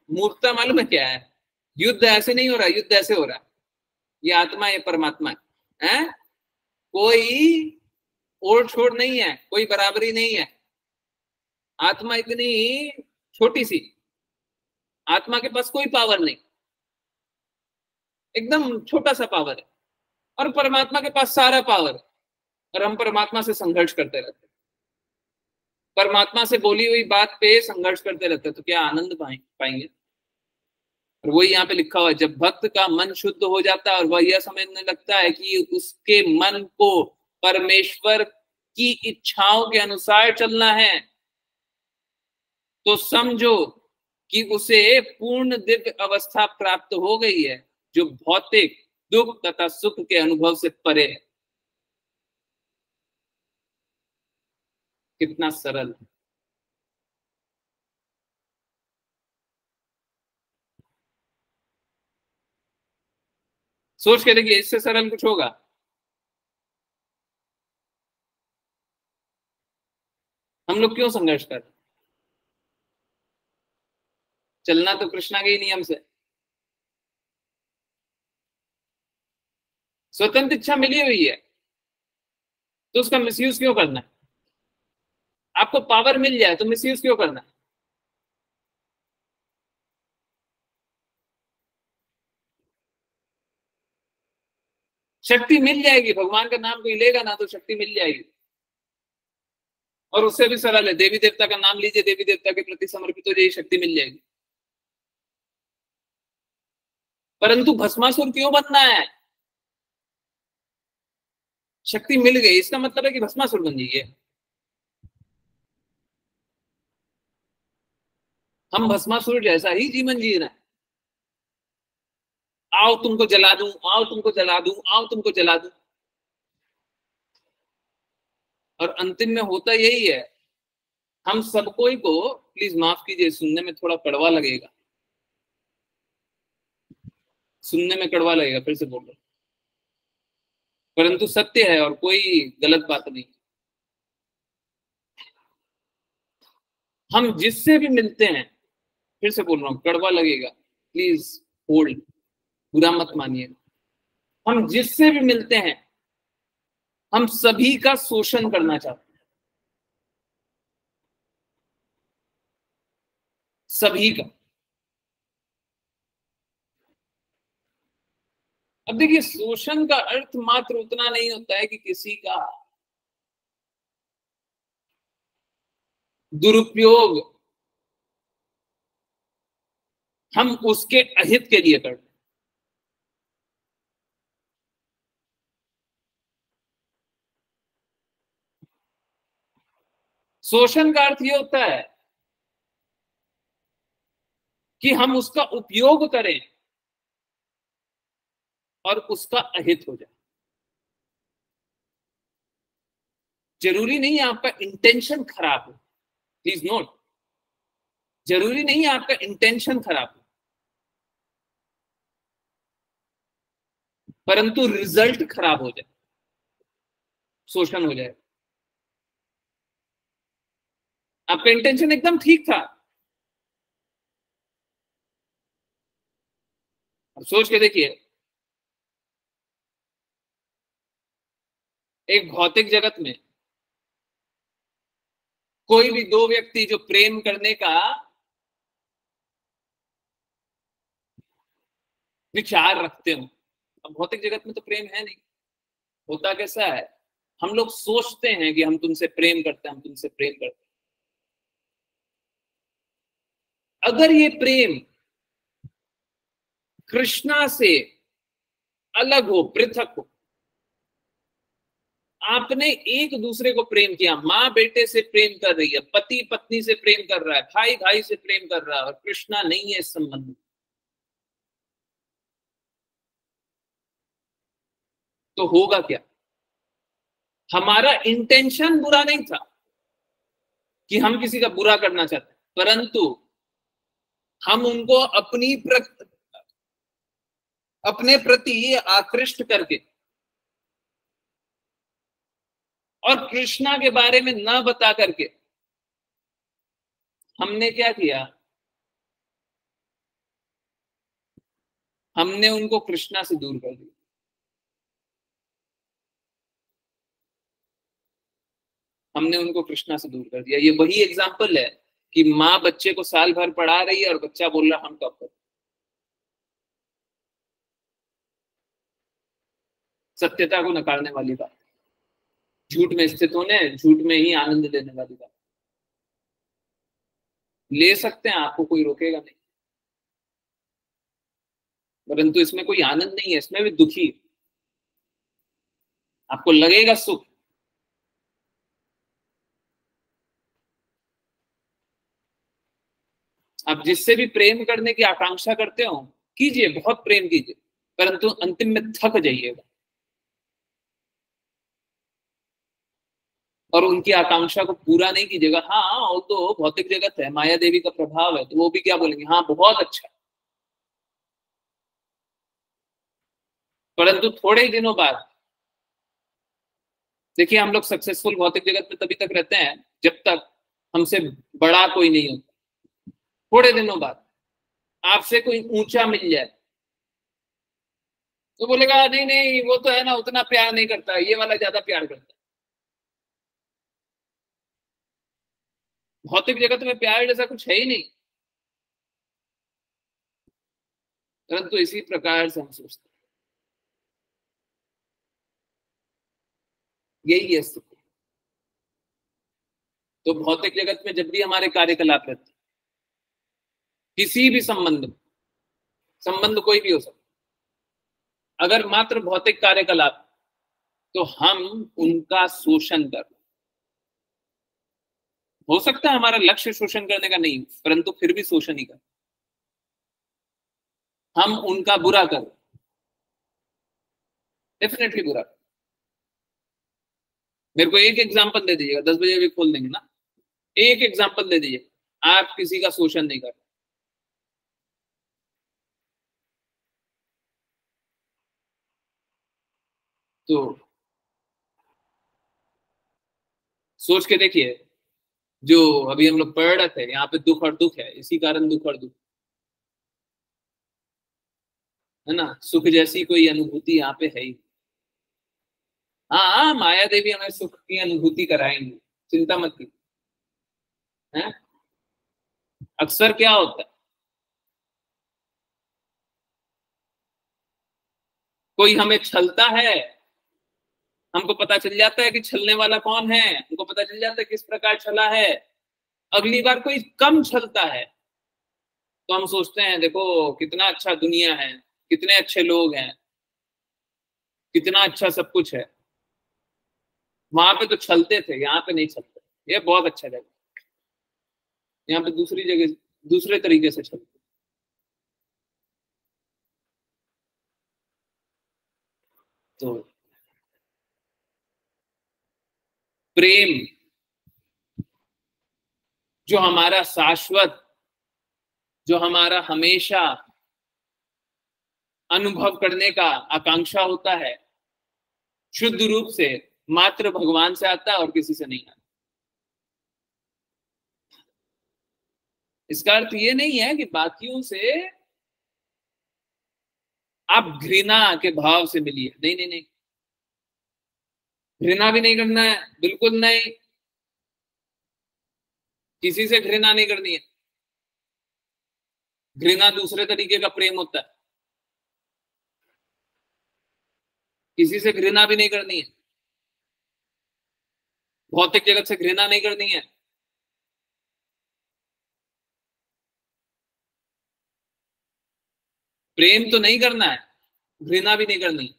[SPEAKER 1] मूर्खता मालूम है क्या है, युद्ध ऐसे नहीं हो रहा, युद्ध ऐसे हो रहा है। ये आत्मा, ये परमात्मा है, कोई ओर छोड़ नहीं है, कोई बराबरी नहीं है। आत्मा इतनी छोटी सी, आत्मा के पास कोई पावर नहीं, एकदम छोटा सा पावर है। और परमात्मा के पास सारा पावर है। और हम परमात्मा से संघर्ष करते रहते हैं, परमात्मा से बोली हुई बात पे संघर्ष करते रहते हैं, तो क्या आनंद पाएंगे। और वही यहाँ पे लिखा हुआ है, जब भक्त का मन शुद्ध हो जाता है और वह यह समझने लगता है कि उसके मन को परमेश्वर की इच्छाओं के अनुसार चलना है, तो समझो कि उसे पूर्ण दिव्य अवस्था प्राप्त हो गई है, जो भौतिक दुख तथा सुख के अनुभव से परे है। कितना सरल है। सोच के देखिए, इससे सरल कुछ होगा। हम लोग क्यों संघर्ष कर रहे हैं? चलना तो कृष्णा के ही नियम से। स्वतंत्र इच्छा मिली हुई है तो उसका मिसयूज क्यों करना है। आपको पावर मिल जाए तो मिसयूज क्यों करना है। शक्ति मिल जाएगी, भगवान का नाम कोई लेगा ना तो शक्ति मिल जाएगी। और उससे भी सरल है, देवी देवता का नाम लीजिए, देवी देवता के प्रति समर्पित हो जाइए, शक्ति मिल जाएगी। परंतु भस्मासुर क्यों बनना है। शक्ति मिल गई इसका मतलब है कि भस्मासुर बन जाइए। हम भस्मासुर जैसा ही जीवन जी रहे हैं। आओ तुमको जला दूं, आओ तुमको जला दूं, आओ तुमको जला दूं। और अंतिम में होता यही है, हम सबको ही को, प्लीज माफ कीजिए, सुनने में थोड़ा कड़वा लगेगा, सुनने में कड़वा लगेगा, फिर से बोल रहा हूं, परंतु सत्य है और कोई गलत बात नहीं। हम जिससे भी मिलते हैं, फिर से बोल रहा हूं, कड़वा लगेगा, प्लीज होल्ड, बुरा मत मानिए। हम जिससे भी मिलते हैं, हम सभी का शोषण करना चाहते हैं, सभी का। अब देखिए, शोषण का अर्थ मात्र उतना नहीं होता है कि किसी का दुरुपयोग हम उसके अहित के लिए करते हैं। शोषण का अर्थ यह होता है कि हम उसका उपयोग करें और उसका अहित हो जाए। जरूरी नहीं है आपका इंटेंशन खराब हो, प्लीज नोट, जरूरी नहीं है आपका इंटेंशन खराब हो, परंतु रिजल्ट खराब हो जाए, शोषण हो जाए। आपका इंटेंशन एकदम ठीक था, अब सोच के देखिए, एक भौतिक जगत में कोई भी दो व्यक्ति जो प्रेम करने का विचार रखते हो, अब भौतिक जगत में तो प्रेम है नहीं। होता कैसा है, हम लोग सोचते हैं कि हम तुमसे प्रेम करते हैं, हम तुमसे प्रेम करते हैं। अगर ये प्रेम कृष्णा से अलग हो, पृथक हो, आपने एक दूसरे को प्रेम किया, माँ बेटे से प्रेम कर रही है, पति पत्नी से प्रेम कर रहा है, भाई भाई से प्रेम कर रहा है, और कृष्णा नहीं है इस संबंध में, तो होगा क्या? हमारा इंटेंशन बुरा नहीं था कि हम किसी का बुरा करना चाहते, परंतु हम उनको अपने प्रति आकृष्ट करके और कृष्णा के बारे में न बता करके हमने क्या किया, हमने उनको कृष्णा से दूर कर दिया। हमने उनको कृष्णा से दूर कर दिया। ये वही एग्जाम्पल है कि माँ बच्चे को साल भर पढ़ा रही है और बच्चा बोल रहा हम कब कर, सत्यता को नकारने वाली बात, झूठ में स्थित होने, झूठ में ही आनंद लेने वाली बात। ले सकते हैं, आपको कोई रोकेगा नहीं, परंतु इसमें कोई आनंद नहीं है, इसमें भी दुखी है। आपको लगेगा सुख, आप जिससे भी प्रेम करने की आकांक्षा करते हो कीजिए, बहुत प्रेम कीजिए, परंतु अंतिम में थक जाइएगा और उनकी आकांक्षा को पूरा नहीं कीजिएगा। हाँ, वो तो भौतिक जगत है, माया देवी का प्रभाव है, तो वो भी क्या बोलेंगे, हाँ बहुत अच्छा, परंतु थोड़े ही दिनों बाद देखिए, हम लोग सक्सेसफुल भौतिक जगत में तभी तक रहते हैं जब तक हमसे बड़ा कोई नहीं होता। थोड़े दिनों बाद आपसे कोई ऊंचा मिल जाए तो बोलेगा नहीं नहीं, वो तो है ना, उतना प्यार नहीं करता, ये वाला ज्यादा प्यार करता है। भौतिक जगत में प्यार जैसा कुछ है ही नहीं, परंतु इसी प्रकार से हम सोचते हैं, यही है स्थिति। तो भौतिक जगत में जब भी हमारे कार्यकलाप रहते हैं, किसी भी संबंध कोई भी हो सकता, अगर मात्र भौतिक कार्यकलाप, तो हम उनका शोषण कर, हो सकता है हमारा लक्ष्य शोषण करने का नहीं, परंतु फिर भी शोषण ही कर, हम उनका बुरा कर, डेफिनेटली बुरा। मेरे को एक एग्जांपल दे दीजिएगा, 10 बजे भी खोल देंगे ना, एक एग्जांपल दे दीजिए, आप किसी का शोषण नहीं कर, तो सोच के देखिए, जो अभी हम लोग पढ़ रहे थे, यहाँ पे दुख और दुख है, इसी कारण दुख और दुख है ना, सुख जैसी कोई अनुभूति यहाँ पे है ही। हाँ, माया देवी हमें सुख की अनुभूति कराएंगी, चिंता मत कीजिए। हैं, अक्सर क्या होता है, कोई हमें छलता है, हमको पता चल जाता है कि छलने वाला कौन है, हमको पता चल जाता है किस प्रकार छला है। अगली बार कोई कम छलता है तो हम सोचते हैं देखो कितना अच्छा दुनिया है, कितने अच्छे लोग हैं, कितना अच्छा सब कुछ है। वहां पे तो छलते थे, यहाँ पे नहीं छलते, ये बहुत अच्छा जगह, यहाँ पे दूसरी जगह दूसरे तरीके से छलते। तो प्रेम जो हमारा शाश्वत, जो हमारा हमेशा अनुभव करने का आकांक्षा होता है, शुद्ध रूप से मात्र भगवान से आता है और किसी से नहीं आता। इसका अर्थ ये नहीं है कि बाकियों से आप घृणा के भाव से मिलिए, नहीं नहीं नहीं, घृणा भी नहीं करना है, बिल्कुल नहीं, किसी से घृणा नहीं करनी है। घृणा दूसरे तरीके का प्रेम होता है, किसी से घृणा भी नहीं करनी है, भौतिक जगत से घृणा नहीं करनी है। प्रेम तो नहीं करना है, घृणा भी नहीं करनी।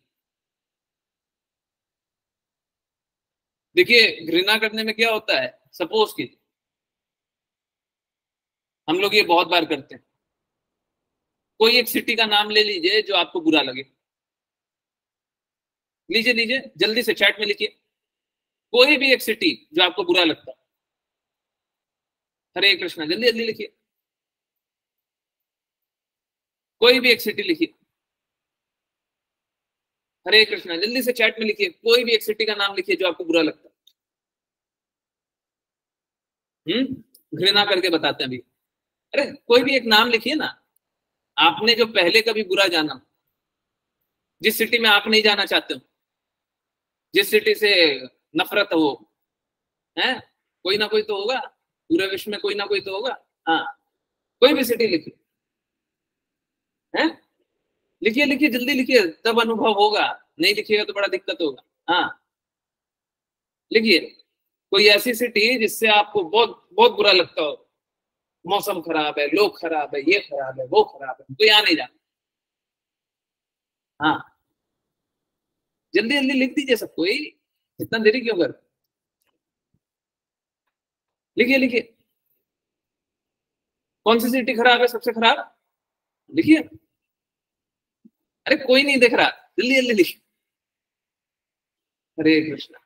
[SPEAKER 1] देखिए घृणा करने में क्या होता है, सपोज की हम लोग ये बहुत बार करते हैं, कोई एक सिटी का नाम ले लीजिए जो आपको बुरा लगे, लीजिए लीजिए जल्दी से चैट में लिखिए, कोई भी एक सिटी जो आपको बुरा लगता है। हरे कृष्णा, जल्दी जल्दी लिखिए, कोई भी एक सिटी लिखिए। हरे कृष्णा, जल्दी से चैट में लिखिए, कोई भी एक सिटी का नाम लिखिए जो आपको बुरा लगता है। घृणा करके बताते हैं अभी। अरे कोई भी एक नाम लिखिए ना, आपने जो पहले कभी बुरा जाना, जिस सिटी में आप नहीं जाना चाहते हो, जिस सिटी से नफरत हो, है कोई ना कोई तो होगा, पूरे विश्व में कोई ना कोई तो होगा। हाँ, कोई भी सिटी लिखिए, है लिखिए लिखिए जल्दी लिखिए, तब अनुभव होगा, नहीं लिखिएगा तो बड़ा दिक्कत होगा। हाँ लिखिए, कोई ऐसी सिटी जिससे आपको बहुत बहुत बुरा लगता हो, मौसम खराब है, लोग खराब है, ये खराब है, वो खराब है, तो यहाँ नहीं जाना। हाँ जल्दी जल्दी लिख दीजिए सबको, इतना देरी क्यों कर, लिखिए लिखिए, कौन सी सिटी खराब है, सबसे खराब, लिखिए। अरे कोई नहीं देख रहा, जल्दी जल्दी लिखिए। हरे कृष्णा।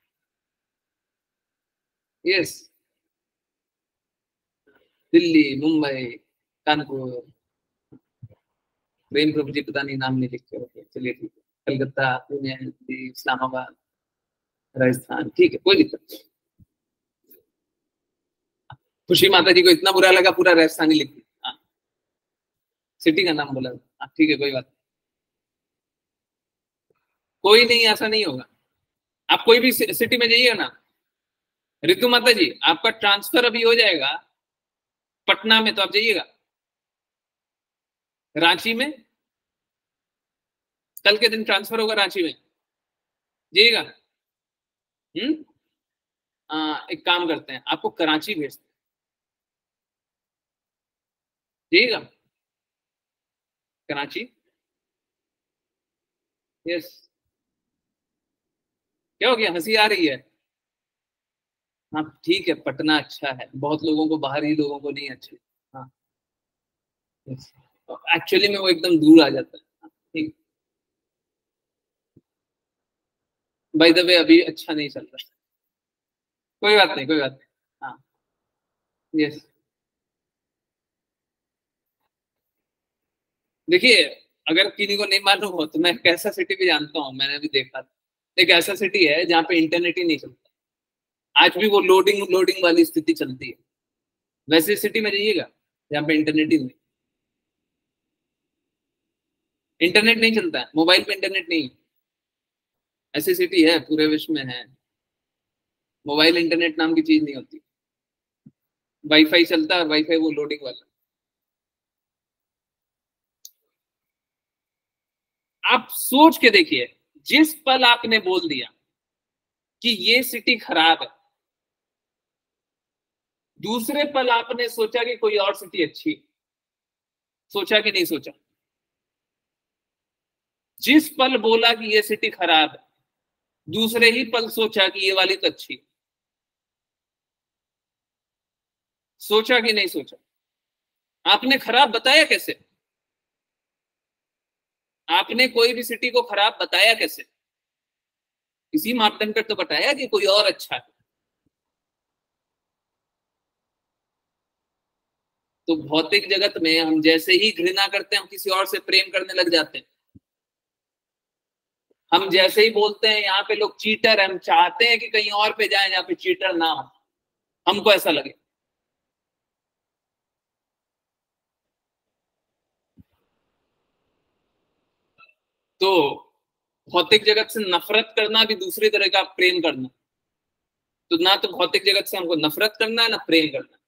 [SPEAKER 1] यस, दिल्ली, मुंबई, कानपुर, प्रेम प्रभु जी पता नहीं नाम नहीं लिखते होते, चलिए ठीक है, कलकत्ता, पुणे, दिल्ली, इस्लामाबाद, राजस्थान, ठीक है कोई दिक्कत नहीं। खुशी माता जी को इतना बुरा लगा, पूरा राजस्थानी लिख दिया। हाँ, सिटी का नाम बोला। हाँ ठीक है कोई बात नहीं। कोई नहीं, ऐसा नहीं होगा। आप कोई भी सिटी में जाइएगा ना, ऋतु माता जी आपका ट्रांसफर अभी हो जाएगा पटना में, तो आप जाइएगा। रांची में कल के दिन ट्रांसफर होगा, रांची में जाइएगा। हम्म एक काम करते हैं, आपको कराची भेजते हैं, जाइएगा कराची। यस, क्या हो गया, हंसी आ रही है। हाँ ठीक है, पटना अच्छा है, बहुत लोगों को, बाहरी लोगों को नहीं अच्छे। हाँ एक्चुअली में वो एकदम दूर आ जाता है। हाँ, ठीक, बाय द वे अभी अच्छा नहीं चल रहा, कोई बात नहीं कोई बात नहीं। हाँ यस, देखिए अगर किसी को नहीं मालूम हो तो मैं एक ऐसा सिटी भी जानता हूँ, मैंने भी देखा था। एक ऐसा सिटी है जहाँ पे इंटरनेट ही नहीं चलता, आज भी वो लोडिंग लोडिंग वाली स्थिति चलती है। वैसे सिटी में जाइएगा जहाँ पे इंटरनेट ही नहीं, इंटरनेट नहीं चलता है, मोबाइल पे इंटरनेट नहीं। ऐसी सिटी है, पूरे विश्व में है, मोबाइल इंटरनेट नाम की चीज नहीं होती, वाईफाई चलता है, वाईफाई वो लोडिंग वाला। आप सोच के देखिए, जिस पल आपने बोल दिया कि ये सिटी खराब है, दूसरे पल आपने सोचा कि कोई और सिटी अच्छी है। सोचा कि नहीं सोचा, जिस पल बोला कि ये सिटी खराब है, दूसरे ही पल सोचा कि ये वाली तो अच्छी है। सोचा कि नहीं सोचा, आपने खराब बताया कैसे, आपने कोई भी सिटी को खराब बताया कैसे, इसी मापदंड पर तो बताया कि कोई और अच्छा है। तो भौतिक जगत में हम जैसे ही घृणा करते हैं, हम किसी और से प्रेम करने लग जाते हैं। हम जैसे ही बोलते हैं यहाँ पे लोग चीटर है, हम चाहते हैं कि कहीं और पे जाएं जहाँ पे चीटर ना हो, हमको ऐसा लगे। तो भौतिक जगत से नफरत करना भी दूसरी तरह का प्रेम करना। तो ना तो भौतिक जगत से हमको नफरत करना है, ना प्रेम करना,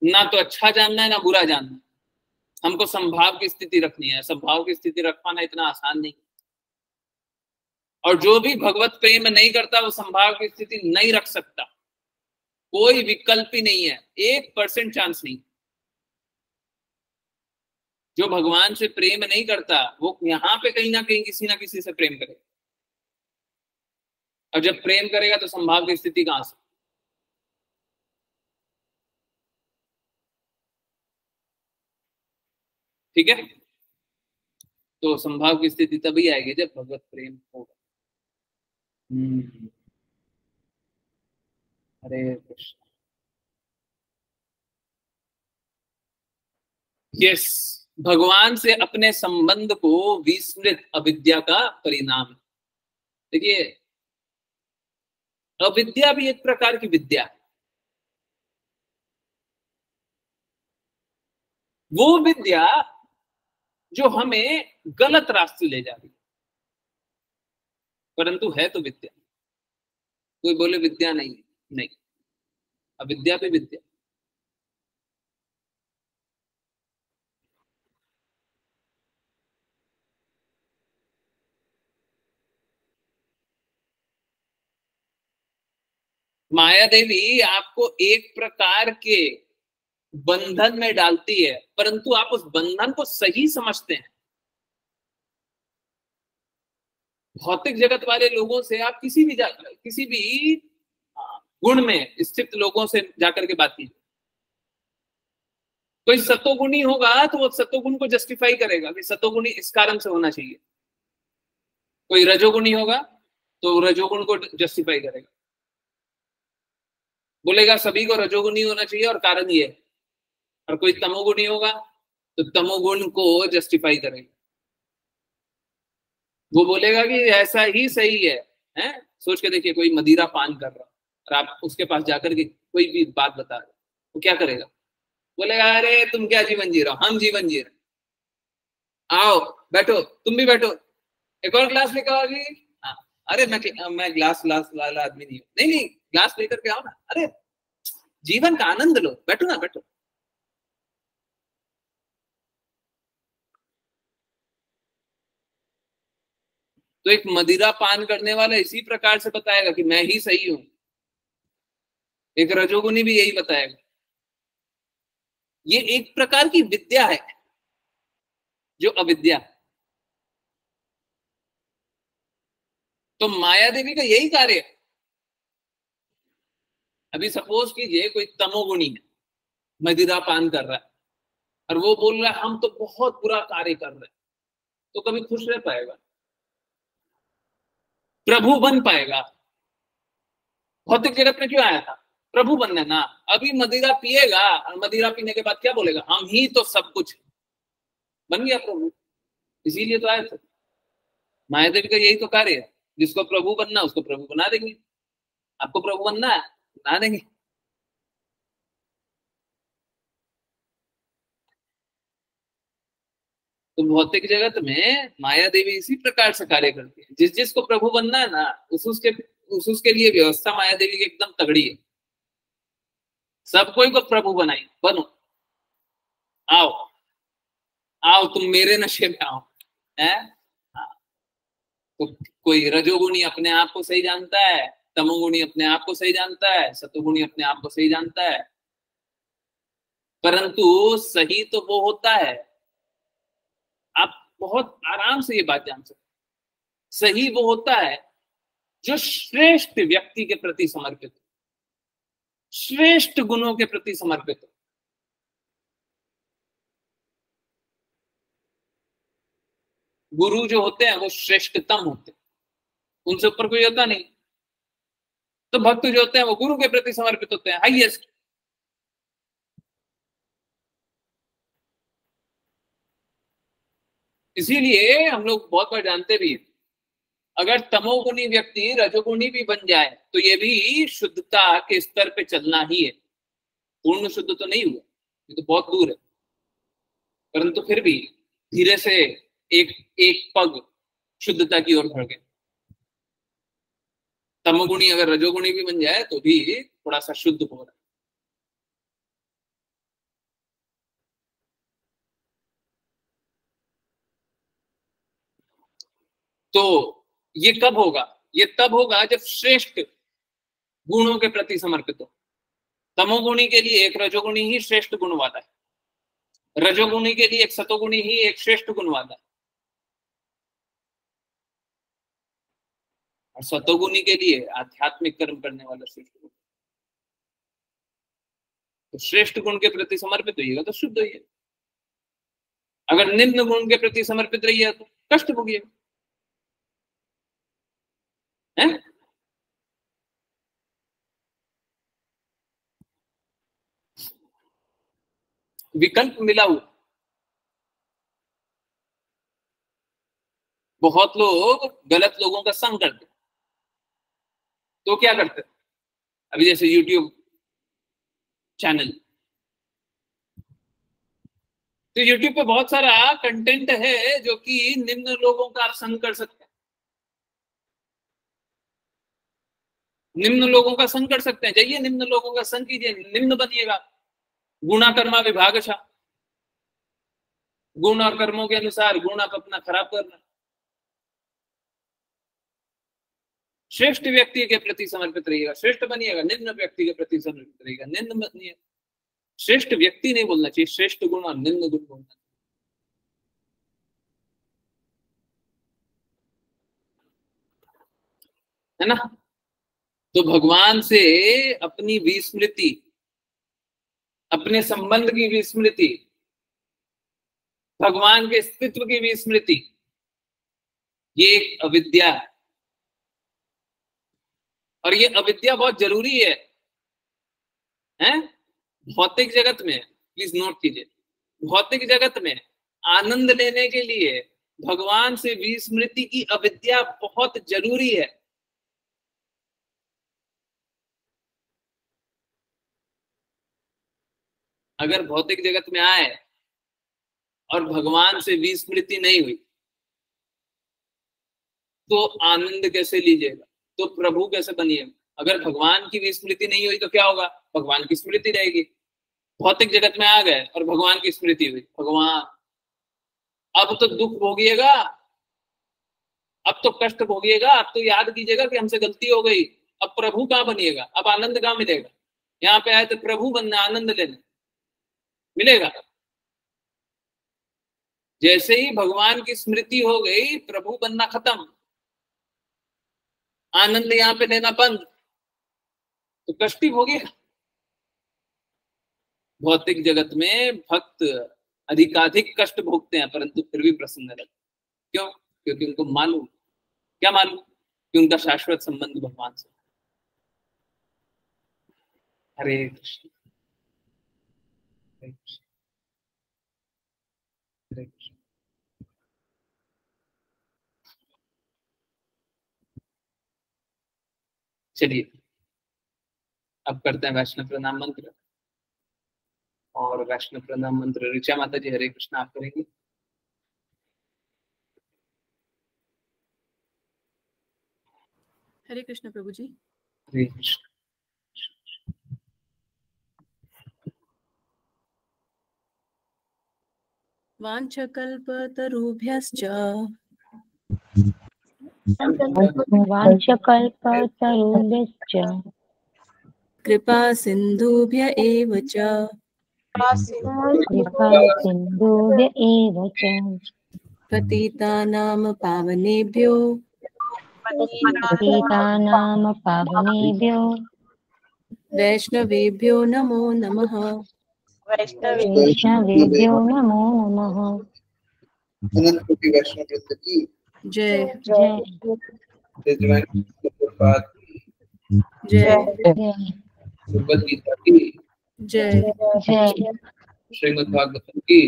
[SPEAKER 1] ना तो अच्छा जानना है, ना बुरा जानना। हमको संभाव की स्थिति रखनी है। संभाव की स्थिति रख पाना इतना आसान नहीं। और जो भी भगवत प्रेम नहीं करता वो संभाव की स्थिति नहीं रख सकता। कोई विकल्प ही नहीं है, 1% चांस नहीं। जो भगवान से प्रेम नहीं करता वो यहाँ पे कहीं ना कहीं किसी ना किसी से प्रेम करेगा। और जब प्रेम करेगा तो संभाव की स्थिति कहां से? ठीक है, तो संभाव की स्थिति तभी आएगी जब भगवत प्रेम होगा। हरे कृष्ण। यस, भगवान से अपने संबंध को विस्मृत अविद्या का परिणाम है। देखिए, अविद्या भी एक प्रकार की विद्या है। वो विद्या जो हमें गलत रास्ते ले जा रही है, परंतु है तो विद्या। कोई बोले विद्या नहीं, नहीं, अविद्या भी विद्या। माया देवी आपको एक प्रकार के बंधन में डालती है, परंतु आप उस बंधन को सही समझते हैं। भौतिक जगत वाले लोगों से आप किसी भी गुण में स्थित लोगों से जाकर के बात कीजिए। कोई सतोगुणी होगा तो वो सतोगुण को जस्टिफाई करेगा कि सतोगुणी इस कारण से होना चाहिए। कोई रजोगुणी होगा तो रजोगुण को जस्टिफाई करेगा, बोलेगा सभी को रजोगुणी होना चाहिए और कारण ये है। और कोई तमोगुणी होगा तो तमोगुण को जस्टिफाई करेगा, वो बोलेगा कि ऐसा ही सही है? सोच के देखिए, कोई मदिरा पान कर रहा और आप उसके पास जाकर के कोई भी बात बता रहे, वो क्या करेगा? बोलेगा अरे तुम क्या जीवन जी रहे हो, हम जीवन जी रहे, आओ बैठो, तुम भी बैठो, एक और ग्लास लेकर आओ जी। हाँ, अरे मैं ग्लास ग्लास वाला आदमी नहीं हूँ। नहीं नहीं, ग्लास लेकर के आओ ना। अरे जीवन का आनंद लो, बैठो ना, बैठो। तो एक मदिरा पान करने वाला इसी प्रकार से बताएगा कि मैं ही सही हूं। एक रजोगुनी भी यही बताएगा। ये एक प्रकार की विद्या है जो अविद्या है। तो माया देवी का यही कार्य है। अभी सपोज कीजिए कोई तमोगुणी है, मदिरा पान कर रहा है और वो बोल रहा है हम तो बहुत बुरा कार्य कर रहे हैं, तो कभी खुश रह पाएगा? प्रभु बन पाएगा? भौतिक जगत में क्यों आया था? प्रभु बनने ना। अभी मदिरा पिएगा और मदिरा पीने के बाद क्या बोलेगा? हम ही तो सब कुछ। बन गया प्रभु, इसीलिए तो आए थे। माया देवी का यही तो कार्य है। जिसको प्रभु बनना उसको प्रभु बना देंगे। आपको प्रभु बनना है, बना देंगे। तो भौतिक जगत में माया देवी इसी प्रकार से कार्य करती है। जिस जिसको प्रभु बनना है ना, उसके लिए व्यवस्था माया देवी की एकदम तगड़ी है। सब कोई को प्रभु बनाई, बनो, आओ आओ, तुम मेरे नशे में आओ। है तो कोई रजोगुणी अपने आप को सही जानता है, तमोगुणी अपने आप को सही जानता है, सतोगुणी अपने आप को सही जानता है, परंतु सही तो वो होता है। आप बहुत आराम से ये बात जान सकते, सही वो होता है जो श्रेष्ठ व्यक्ति के प्रति समर्पित हो, श्रेष्ठ गुणों के प्रति समर्पित हो। गुरु जो होते हैं वो श्रेष्ठतम होते हैं, उनसे ऊपर कोई होता नहीं। तो भक्त जो होते हैं वो गुरु के प्रति समर्पित होते हैं, हाईएस्ट। इसीलिए हम लोग बहुत बार जानते भी हैं, अगर तमोगुणी व्यक्ति रजोगुणी भी बन जाए तो ये भी शुद्धता के स्तर पे चलना ही है। पूर्ण शुद्ध तो नहीं हुआ, ये तो बहुत दूर है, परंतु फिर भी धीरे से एक एक पग शुद्धता की ओर बढ़ गए। तमोगुणी अगर रजोगुणी भी बन जाए तो भी थोड़ा सा शुद्ध हो रहा है। तो ये कब होगा? ये तब होगा जब श्रेष्ठ गुणों के प्रति समर्पित हो। तमोगुणी के लिए एक रजोगुणी ही श्रेष्ठ गुण वाला है, रजोगुणी के लिए एक सतोगुणी ही एक श्रेष्ठ गुण वाला है, और सतोगुणी के लिए आध्यात्मिक कर्म करने वाला श्रेष्ठ गुण। तो श्रेष्ठ गुण के प्रति समर्पित होइएगा तो शुद्ध होइएगा, अगर निम्न गुण के प्रति समर्पित रहिए तो कष्ट भोगिएगा। विकल्प मिला हुआ। बहुत लोग गलत लोगों का संग करते, तो क्या करते? अभी जैसे YouTube चैनल, तो YouTube पे बहुत सारा कंटेंट है जो कि निम्न लोगों का आप संग कर सकते हैं, निम्न लोगों का संग कर सकते हैं। जाइए निम्न लोगों का संग कीजिए, निम्न बनिएगा। गुणा कर्मा विभागशः, गुण और कर्मों के अनुसार गुण आप अपना खराब करना। श्रेष्ठ व्यक्ति के प्रति समर्पित रहिएगा, श्रेष्ठ बनिएगा। निम्न व्यक्ति के प्रति समर्पित रहिएगा, निम्न बनिएगा। श्रेष्ठ व्यक्ति नहीं बोलना चाहिए, श्रेष्ठ गुण और निम्न गुण बोलना चाहिए, है ना। तो भगवान से अपनी विस्मृति, अपने संबंध की विस्मृति, भगवान के अस्तित्व की विस्मृति, ये एक अविद्या है। और ये अविद्या बहुत जरूरी है, हैं? भौतिक जगत में, प्लीज नोट कीजिए, भौतिक जगत में आनंद लेने के लिए भगवान से विस्मृति की अविद्या बहुत जरूरी है। अगर भौतिक जगत में आए और भगवान से विस्मृति नहीं हुई तो आनंद कैसे लीजिएगा, तो प्रभु कैसे बनिएगा? अगर भगवान की विस्मृति नहीं हुई तो क्या होगा? भगवान की स्मृति रहेगी। भौतिक जगत में आ गए और भगवान की स्मृति हुई, भगवान अब तो दुख भोगिएगा, अब तो कष्ट भोगिएगा, अब तो याद कीजिएगा कि हमसे गलती हो गई। अब प्रभु कहाँ बनिएगा? अब आनंद कहाँ मिलेगा? यहाँ पे आए तो प्रभु बनना, आनंद लेने मिलेगा। जैसे ही भगवान की स्मृति हो गई, प्रभु बनना खत्म, आनंद यहाँ पे लेना बंद, तो कष्ट ही भोगेगा। भौतिक जगत में भक्त अधिकाधिक कष्ट भोगते हैं परंतु फिर भी प्रसन्न रहते। क्यों? क्योंकि उनको मालूम, क्या मालूम? कि उनका शाश्वत संबंध भगवान से। हरे कृष्ण, हरे कृष्ण, हरे कृष्ण। चलिए अब करते हैं वैष्णव प्रणाम मंत्र, और वैष्णव प्रणाम मंत्र ऋचा माता जी हरे कृष्ण आप करेंगे।
[SPEAKER 3] हरे कृष्ण प्रभु जी।
[SPEAKER 1] हरे कृष्ण।
[SPEAKER 3] वाञ्छकल्पतरुभ्यश्च कृपा सिन्धुभ्य एव च पतितानां पावनेभ्यो वैष्णवेभ्यो नमो नमः।
[SPEAKER 4] वैष्णवेभ्यो नमो नमः।
[SPEAKER 1] अनंत कोटि वैष्णव वृंद की
[SPEAKER 3] जय
[SPEAKER 4] जय
[SPEAKER 3] जय
[SPEAKER 1] भगवद गीता की
[SPEAKER 3] जय
[SPEAKER 4] जय
[SPEAKER 1] श्रीमद् भागवतम की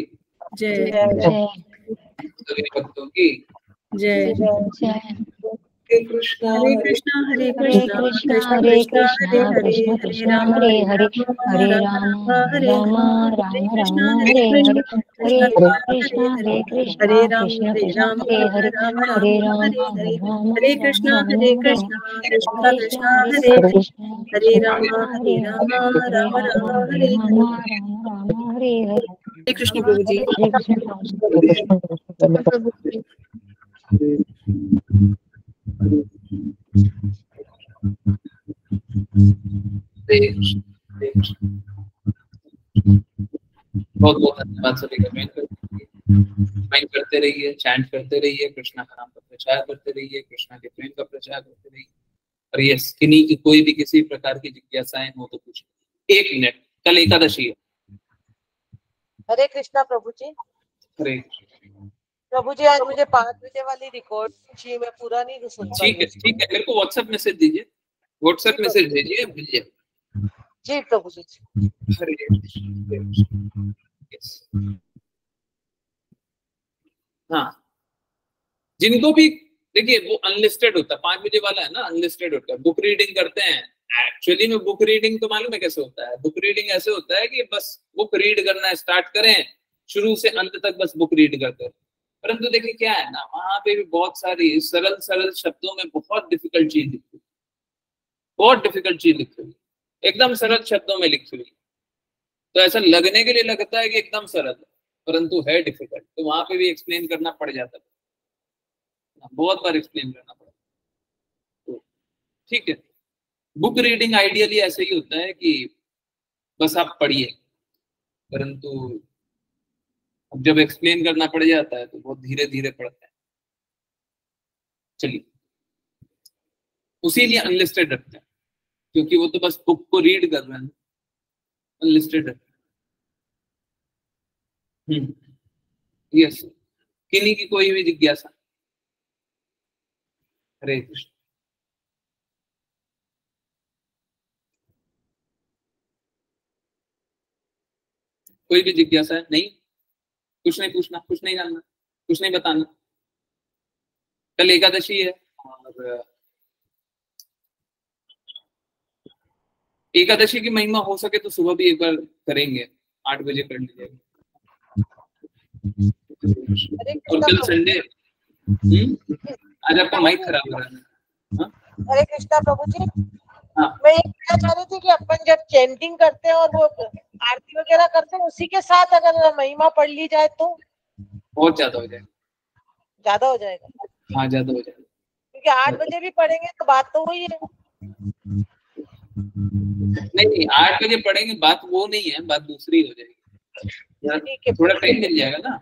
[SPEAKER 3] जय
[SPEAKER 4] जय
[SPEAKER 1] सभी भक्तों की
[SPEAKER 3] जय
[SPEAKER 4] जय
[SPEAKER 1] हरे कृष्णा
[SPEAKER 3] हरे कृष्णा
[SPEAKER 4] हरे कृष्णा हरे कृष्णा कृष्ण कृष्ण हरे हरे हरे राम राम राम राम हरे हरे हरे कृष्णा कृष्ण कृष्ण हरे हरे हरे राम राम राम
[SPEAKER 3] हरे कृष्णा
[SPEAKER 4] राम
[SPEAKER 3] हरे
[SPEAKER 4] हरे
[SPEAKER 3] कृष्णा
[SPEAKER 4] हरे
[SPEAKER 3] कृष्णा
[SPEAKER 4] हरे
[SPEAKER 3] कृष्णा
[SPEAKER 4] हरे
[SPEAKER 3] हरे हरे
[SPEAKER 4] कृष्ण
[SPEAKER 3] हरे
[SPEAKER 4] कृष्ण
[SPEAKER 3] राम
[SPEAKER 4] कृष्ण
[SPEAKER 3] हरे
[SPEAKER 4] हरे
[SPEAKER 3] राम
[SPEAKER 4] हरे हरे
[SPEAKER 3] राम
[SPEAKER 4] राम
[SPEAKER 3] राम
[SPEAKER 4] हरे
[SPEAKER 3] हरे
[SPEAKER 4] राम
[SPEAKER 3] हरे।
[SPEAKER 4] राम राम हरे हरे
[SPEAKER 3] हरे कृष्ण प्रभु जी।
[SPEAKER 4] हरे कृष्ण
[SPEAKER 3] प्रभु जी।
[SPEAKER 1] बहुत बहुत धन्यवाद सभी का। ज्वाइन करते रहिए, चैंट करते रहिए, कृष्णा का नाम का प्रचार करते रहिए, कृष्णा के प्रेम का प्रचार करते रहिए। और ये किन्हीं की कोई भी किसी प्रकार की जिज्ञासाएं हो तो पूछे। 1 मिनट, कल एकादशी है।
[SPEAKER 2] हरे कृष्णा प्रभु जी।
[SPEAKER 1] हरे
[SPEAKER 2] प्रभु जी आज मुझे 5 बजे वाली रिकॉर्ड चाहिए, मैं पूरा नहीं सुन पाई।
[SPEAKER 1] ठीक है, मेरे को व्हाट्सएप मैसेज दीजिए, व्हाट्सएप मैसेज भेजिए, भेजिए।
[SPEAKER 2] जी प्रभु जी।
[SPEAKER 1] हरे हाँ, जिनको भी देखिए वो अनलिस्टेड होता है, 5 बजे वाला है ना, अनलिस्टेड होता है। बुक रीडिंग करते हैं, एक्चुअली में बुक रीडिंग तो मालूम है कैसे होता है? बुक रीडिंग ऐसे होता है कि बस बुक रीड करना स्टार्ट करें, शुरू से अंत तक बस बुक रीड करते हैं। परंतु देखिए क्या है ना, वहां पे भी बहुत सारी सरल सरल शब्दों में बहुत डिफिकल्ट चीज लिखी, बहुत डिफिकल्ट चीज लिखी हुई, एकदम सरल शब्दों में लिखी हुई। तो ऐसा लगने के लिए लगता है कि एकदम सरल है, परंतु है डिफिकल्ट। तो वहां पे भी एक्सप्लेन करना पड़ जाता है, बहुत बार एक्सप्लेन करना पड़ता है। तो ठीक है, बुक रीडिंग आइडियली ऐसे ही होता है कि बस आप पढ़िए, परंतु अब जब एक्सप्लेन करना पड़ जाता है तो बहुत धीरे धीरे पढ़ते हैं। चलिए, उसी लिए अनलिस्टेड रखते हैं, क्योंकि वो तो बस बुक को रीड कर रहे हैं, अनलिस्टेड रखते हैं। यस, किन्हीं की कोई भी जिज्ञासा? हरे कृष्ण। कोई भी जिज्ञासा है? नहीं, कुछ नहीं पूछना, कुछ नहीं जानना, कुछ नहीं बताना। कल एकादशी है और एकादशी की महिमा हो सके तो सुबह भी एक बार करेंगे, 8 बजे कर लीजिएगा। और कल संडे। आज आपका माइक खराब हो रहा है।
[SPEAKER 2] हरे कृष्णा प्रभु जी।
[SPEAKER 1] हाँ,
[SPEAKER 2] मैं ये कहना चाह रही थी कि अपन जब चैंटिंग करते हैं और वो आरती वगैरह करते हैं, उसी के साथ अगर महिमा पढ़ ली जाए तो
[SPEAKER 1] बहुत ज्यादा हो जाएगा।
[SPEAKER 2] ज्यादा हो जाएगा,
[SPEAKER 1] हाँ, ज्यादा हो जाएगा,
[SPEAKER 2] क्योंकि 8 बजे भी पढ़ेंगे तो बात तो वही है।
[SPEAKER 1] नहीं 8 बजे पढ़ेंगे, बात वो नहीं है, बात दूसरी हो जाएगी।
[SPEAKER 2] ठीक है,
[SPEAKER 1] थोड़ा टाइम मिल जाएगा ना,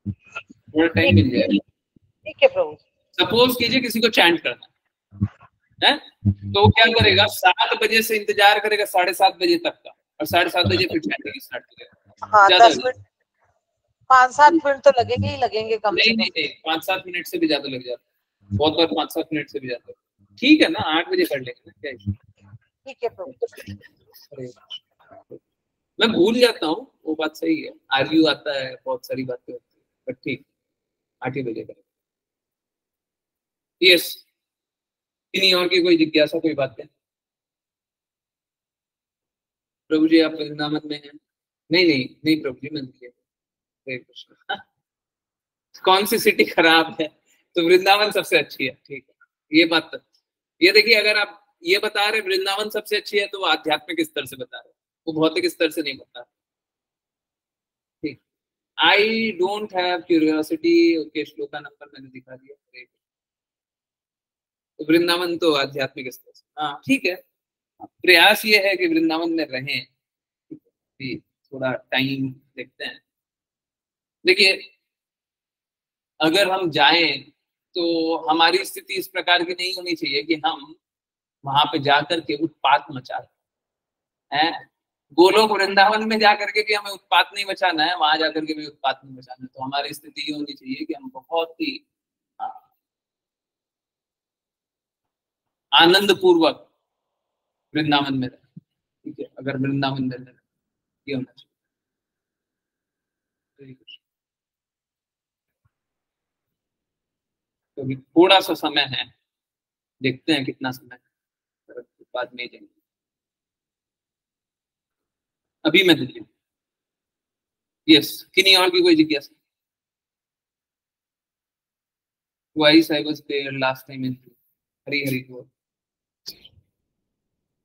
[SPEAKER 1] थोड़ा टाइम मिल जाएगा।
[SPEAKER 2] ठीक है प्रभु।
[SPEAKER 1] सपोज कीजिए किसी को चैंट करना है, तो वो क्या करेगा, 7 बजे से इंतजार करेगा 7:30 बजे तक का, और 7:30 बजे फिर चैंटिंग स्टार्ट करेगा।
[SPEAKER 2] हाँ,
[SPEAKER 1] ज्यादा
[SPEAKER 2] 10 मिनट 5-7 मिनट तो लगेंगे ही लगेंगे कम से
[SPEAKER 1] नहीं
[SPEAKER 2] कम।
[SPEAKER 1] नहीं, 5-7 मिनट से भी ज्यादा लग जाता है, बहुत बार 5-7 मिनट से भी ज्यादा। ठीक है ना, 8 बजे कर लेंगे ना, क्या इशू?
[SPEAKER 2] ठीक है प्रभु।
[SPEAKER 1] मैं भूल जाता हूँ, वो बात सही है, आर्ग्यू आता है, बहुत सारी बातें होती है, बट ठीक, 8 ही बजे करें। यस, किन्हीं और की कोई जिज्ञासा, कोई बातें? प्रभु जी आप वृंदावन में हैं? नहीं नहीं नहीं प्रभु जी, मैं नहीं। हरे कृष्ण। कौन सी सिटी खराब है? तो वृंदावन सबसे अच्छी है, ठीक है, ये बात तो। ये देखिए, अगर आप ये बता रहे वृंदावन सबसे अच्छी है, तो वो आध्यात्मिक स्तर से बता रहे, वो भौतिक स्तर से नहीं बता रहे। ठीक, I don't have curiosity. Okay, shloka number मैंने दिखा दिया। तो वृंदावन तो आध्यात्मिक स्तर से, हाँ ठीक है। प्रयास ये है कि वृंदावन में रहें, कि थोड़ा टाइम देखते हैं। देखिए, अगर हम जाएं तो हमारी स्थिति इस प्रकार की नहीं होनी चाहिए कि हम वहां पे जाकर के उत्पात मचा हैं। गोलोक वृंदावन में जाकर के भी हमें उत्पात नहीं मचाना है, वहां जाकर के भी उत्पात नहीं मचाना है। तो हमारी स्थिति ये होनी चाहिए कि हम बहुत ही आनंद पूर्वक वृंदावन में रहें। ठीक है, अगर वृंदावन में रहें, ये होना चाहिए। क्योंकि थोड़ा सा समय है, देखते हैं कितना समय बाद में जाएंगे। अभी मैं दिल्ली। यस, किन्हीं और की कोई जिज्ञासा? Twice I was there last time in Hari Hari बोल।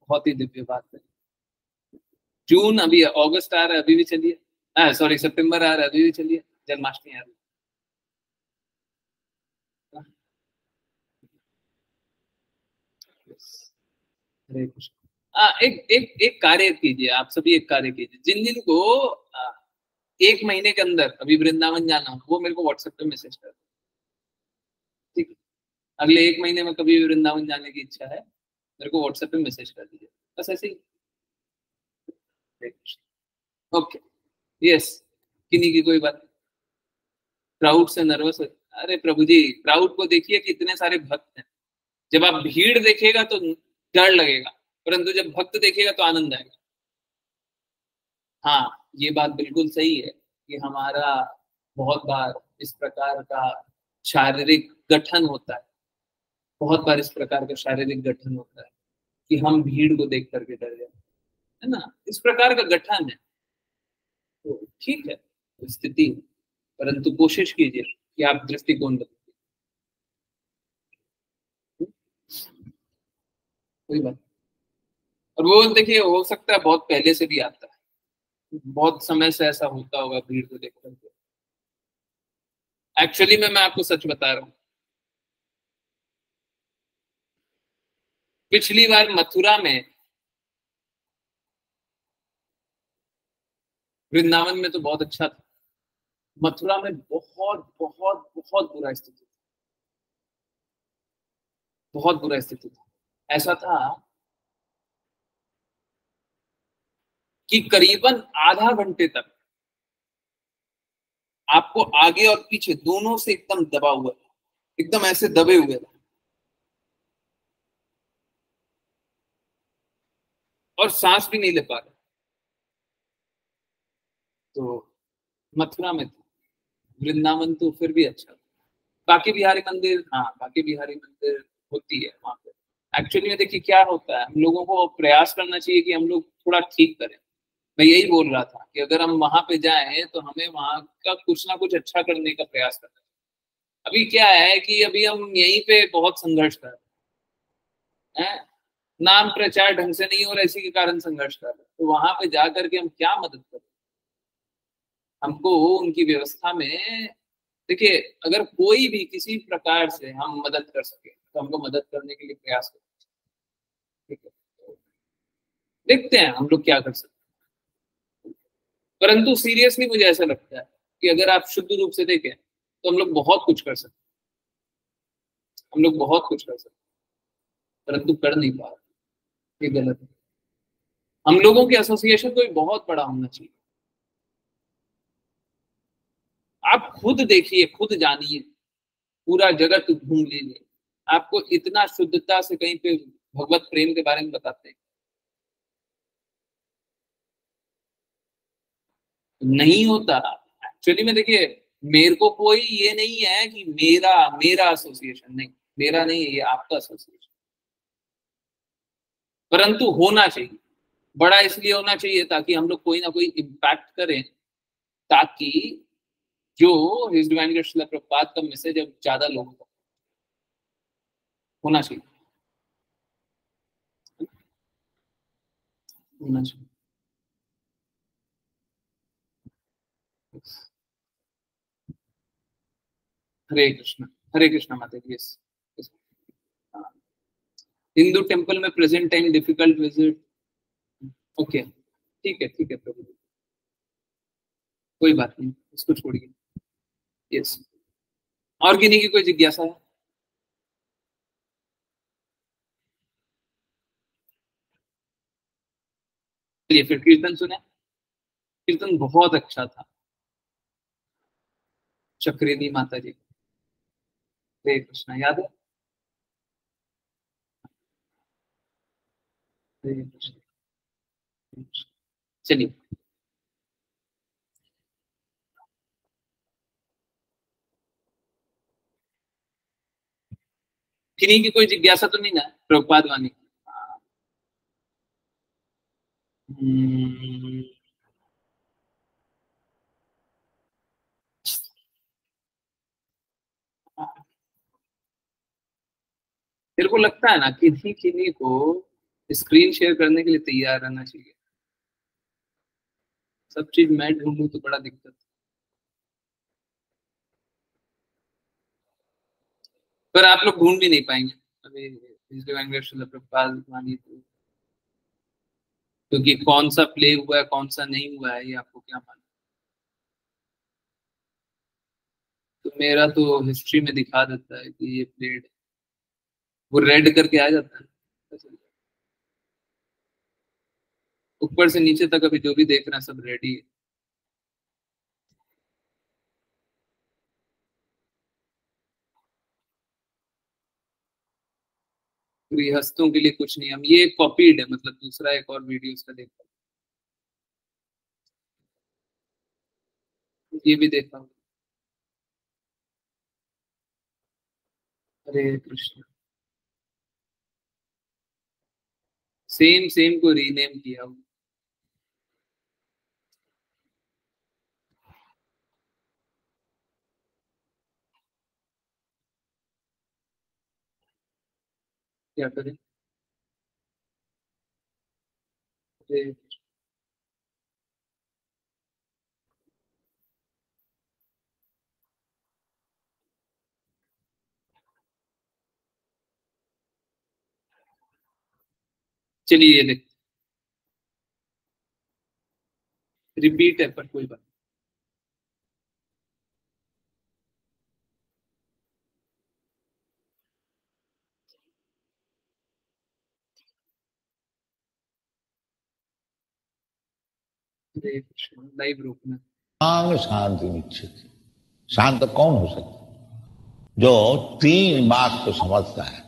[SPEAKER 1] बहुत ही दिव्य बात है। जून अभी, अगस्त आ रहा है, अभी भी चलिए। सॉरी, सितंबर आ रहा है, अभी भी चलिए। जन्माष्टमी आ रही है। हरे कृष्ण। एक एक एक कार्य कीजिए, आप सभी एक कार्य कीजिए। जिन जिन को 1 महीने के अंदर अभी वृंदावन जाना हो, वो मेरे को व्हाट्सएप पे मैसेज कर दो, ठीक है? अगले 1 महीने में कभी भी वृंदावन जाने की इच्छा है, मेरे को व्हाट्सएप पे मैसेज कर दीजिए, बस ऐसे ही। ओके, यस, किन्हीं की कोई बात? क्राउड से नर्वस है? अरे प्रभु जी, क्राउड को देखिए कि इतने सारे भक्त हैं। जब आप भीड़ देखेगा तो डर लगेगा, परंतु जब भक्त देखेगा तो आनंद आएगा। हाँ, ये बात बिल्कुल सही है कि हमारा बहुत बार इस प्रकार का शारीरिक गठन होता है, बहुत बार इस प्रकार का शारीरिक गठन होता है कि हम भीड़ को देख करके डर जाते हैं, है ना? इस प्रकार का गठन है, तो ठीक है, स्थिति है, परंतु कोशिश कीजिए कि आप दृष्टिकोण बदलिए। कोई बात। और वो देखिए, हो सकता है बहुत पहले से भी आता है, बहुत समय से ऐसा होता होगा भीड़ को देख करके। एक्चुअली मैं आपको सच बता रहा हूँ, पिछली बार मथुरा में, वृंदावन में तो बहुत अच्छा था, मथुरा में बहुत बहुत बहुत बुरा स्थिति, बहुत बुरा स्थिति था। ऐसा था कि करीबन आधा घंटे तक आपको आगे और पीछे दोनों से एकदम दबा हुआ था, एकदम ऐसे दबे हुए थे, और सांस भी नहीं ले पा रहे। तो मथुरा में था। वृंदावन तो फिर भी अच्छा था। बाकी बिहारी मंदिर, हाँ, बाकी बिहारी मंदिर होती है वहां पे। एक्चुअली में देखिए क्या होता है, हम लोगों को प्रयास करना चाहिए कि हम लोग थोड़ा ठीक करें। मैं यही बोल रहा था कि अगर हम वहां पे जाएं तो हमें वहां का कुछ ना कुछ अच्छा करने का प्रयास करना चाहिए। अभी क्या है कि अभी हम यहीं पे बहुत संघर्ष कर रहे हैं, नाम प्रचार ढंग से नहीं हो रहा, इसी के कारण संघर्ष कर रहे हैं। तो वहां पे जा करके हम क्या मदद करें? हमको उनकी व्यवस्था में, देखिए, अगर कोई भी किसी प्रकार से हम मदद कर सके तो हमको मदद करने के लिए प्रयास करें, ठीक है? देखते हैं हम लोग क्या कर सकते हैं। परंतु सीरियसली मुझे ऐसा लगता है कि अगर आप शुद्ध रूप से देखें तो हम लोग बहुत कुछ कर सकते हैं, हम लोग बहुत कुछ कर सकते हैं, परंतु कर नहीं पा रहे। ये गलत है। हम लोगों के एसोसिएशन कोई बहुत बड़ा होना चाहिए। आप खुद देखिए, खुद जानिए, पूरा जगत घूम लीजिए, आपको इतना शुद्धता से कहीं पे भगवत प्रेम के बारे में बताते हैं नहीं होता। एक्चुअली में देखिए, मेरे को कोई ये नहीं है कि मेरा मेरा एसोसिएशन नहीं, मेरा नहीं है, ये आपका एसोसिएशन, परंतु होना चाहिए। बड़ा इसलिए होना चाहिए ताकि हम लोग कोई ना कोई इम्पैक्ट करें, ताकि जो हिज डिवाइन ग्रेस शिला प्रभुपाद का मैसेज अब ज्यादा लोगों तक होना चाहिए, होना चाहिए। हरे कृष्ण, हरे कृष्ण माता जी। यस, हिंदू टेम्पल में present time difficult visit. Okay, ठीक है, ठीक है प्रभु, कोई बात नहीं, इसको छोड़िए। यस, और किन्हीं की कोई जिज्ञासा है? चलिए फिर कीर्तन सुने। कीर्तन बहुत अच्छा था। चक्रेदी माता जी, हरे कृष्ण, याद है? हरे कृष्ण। चलिए, किन्हीं की कोई जिज्ञासा तो नहीं ना प्रभुपाद वाणी? मेरे को लगता है ना किन्हीं किन्हीं को स्क्रीन शेयर करने के लिए तैयार रहना चाहिए। सब चीज मैं ढूंढूं तो बड़ा दिक्कत। पर आप लोग ढूंढ भी नहीं पाएंगे अभी प्रभुपाद वाणी तो, क्योंकि कौन सा प्ले हुआ है कौन सा नहीं हुआ है ये आपको क्या मालूम। तो मेरा तो हिस्ट्री में दिखा देता है कि ये प्लेड, वो रेड करके आ जाता है ऊपर से नीचे तक। अभी जो भी देख रहे हैं सब रेडी है। गृहस्थों के लिए कुछ नहीं, हम ये कॉपीड है, मतलब दूसरा एक और वीडियो उसका देखा, ये भी देखा। हरे कृष्ण, सेम सेम को रीनेम किया हुआ। क्या करें? हरे चलिए ये देख, रिपीट है पर कोई बात। हरे कृष्ण, लाइव रोकना।
[SPEAKER 5] शांति निश्चित। शांत कौन हो सकता? जो तीन बात को समझता है,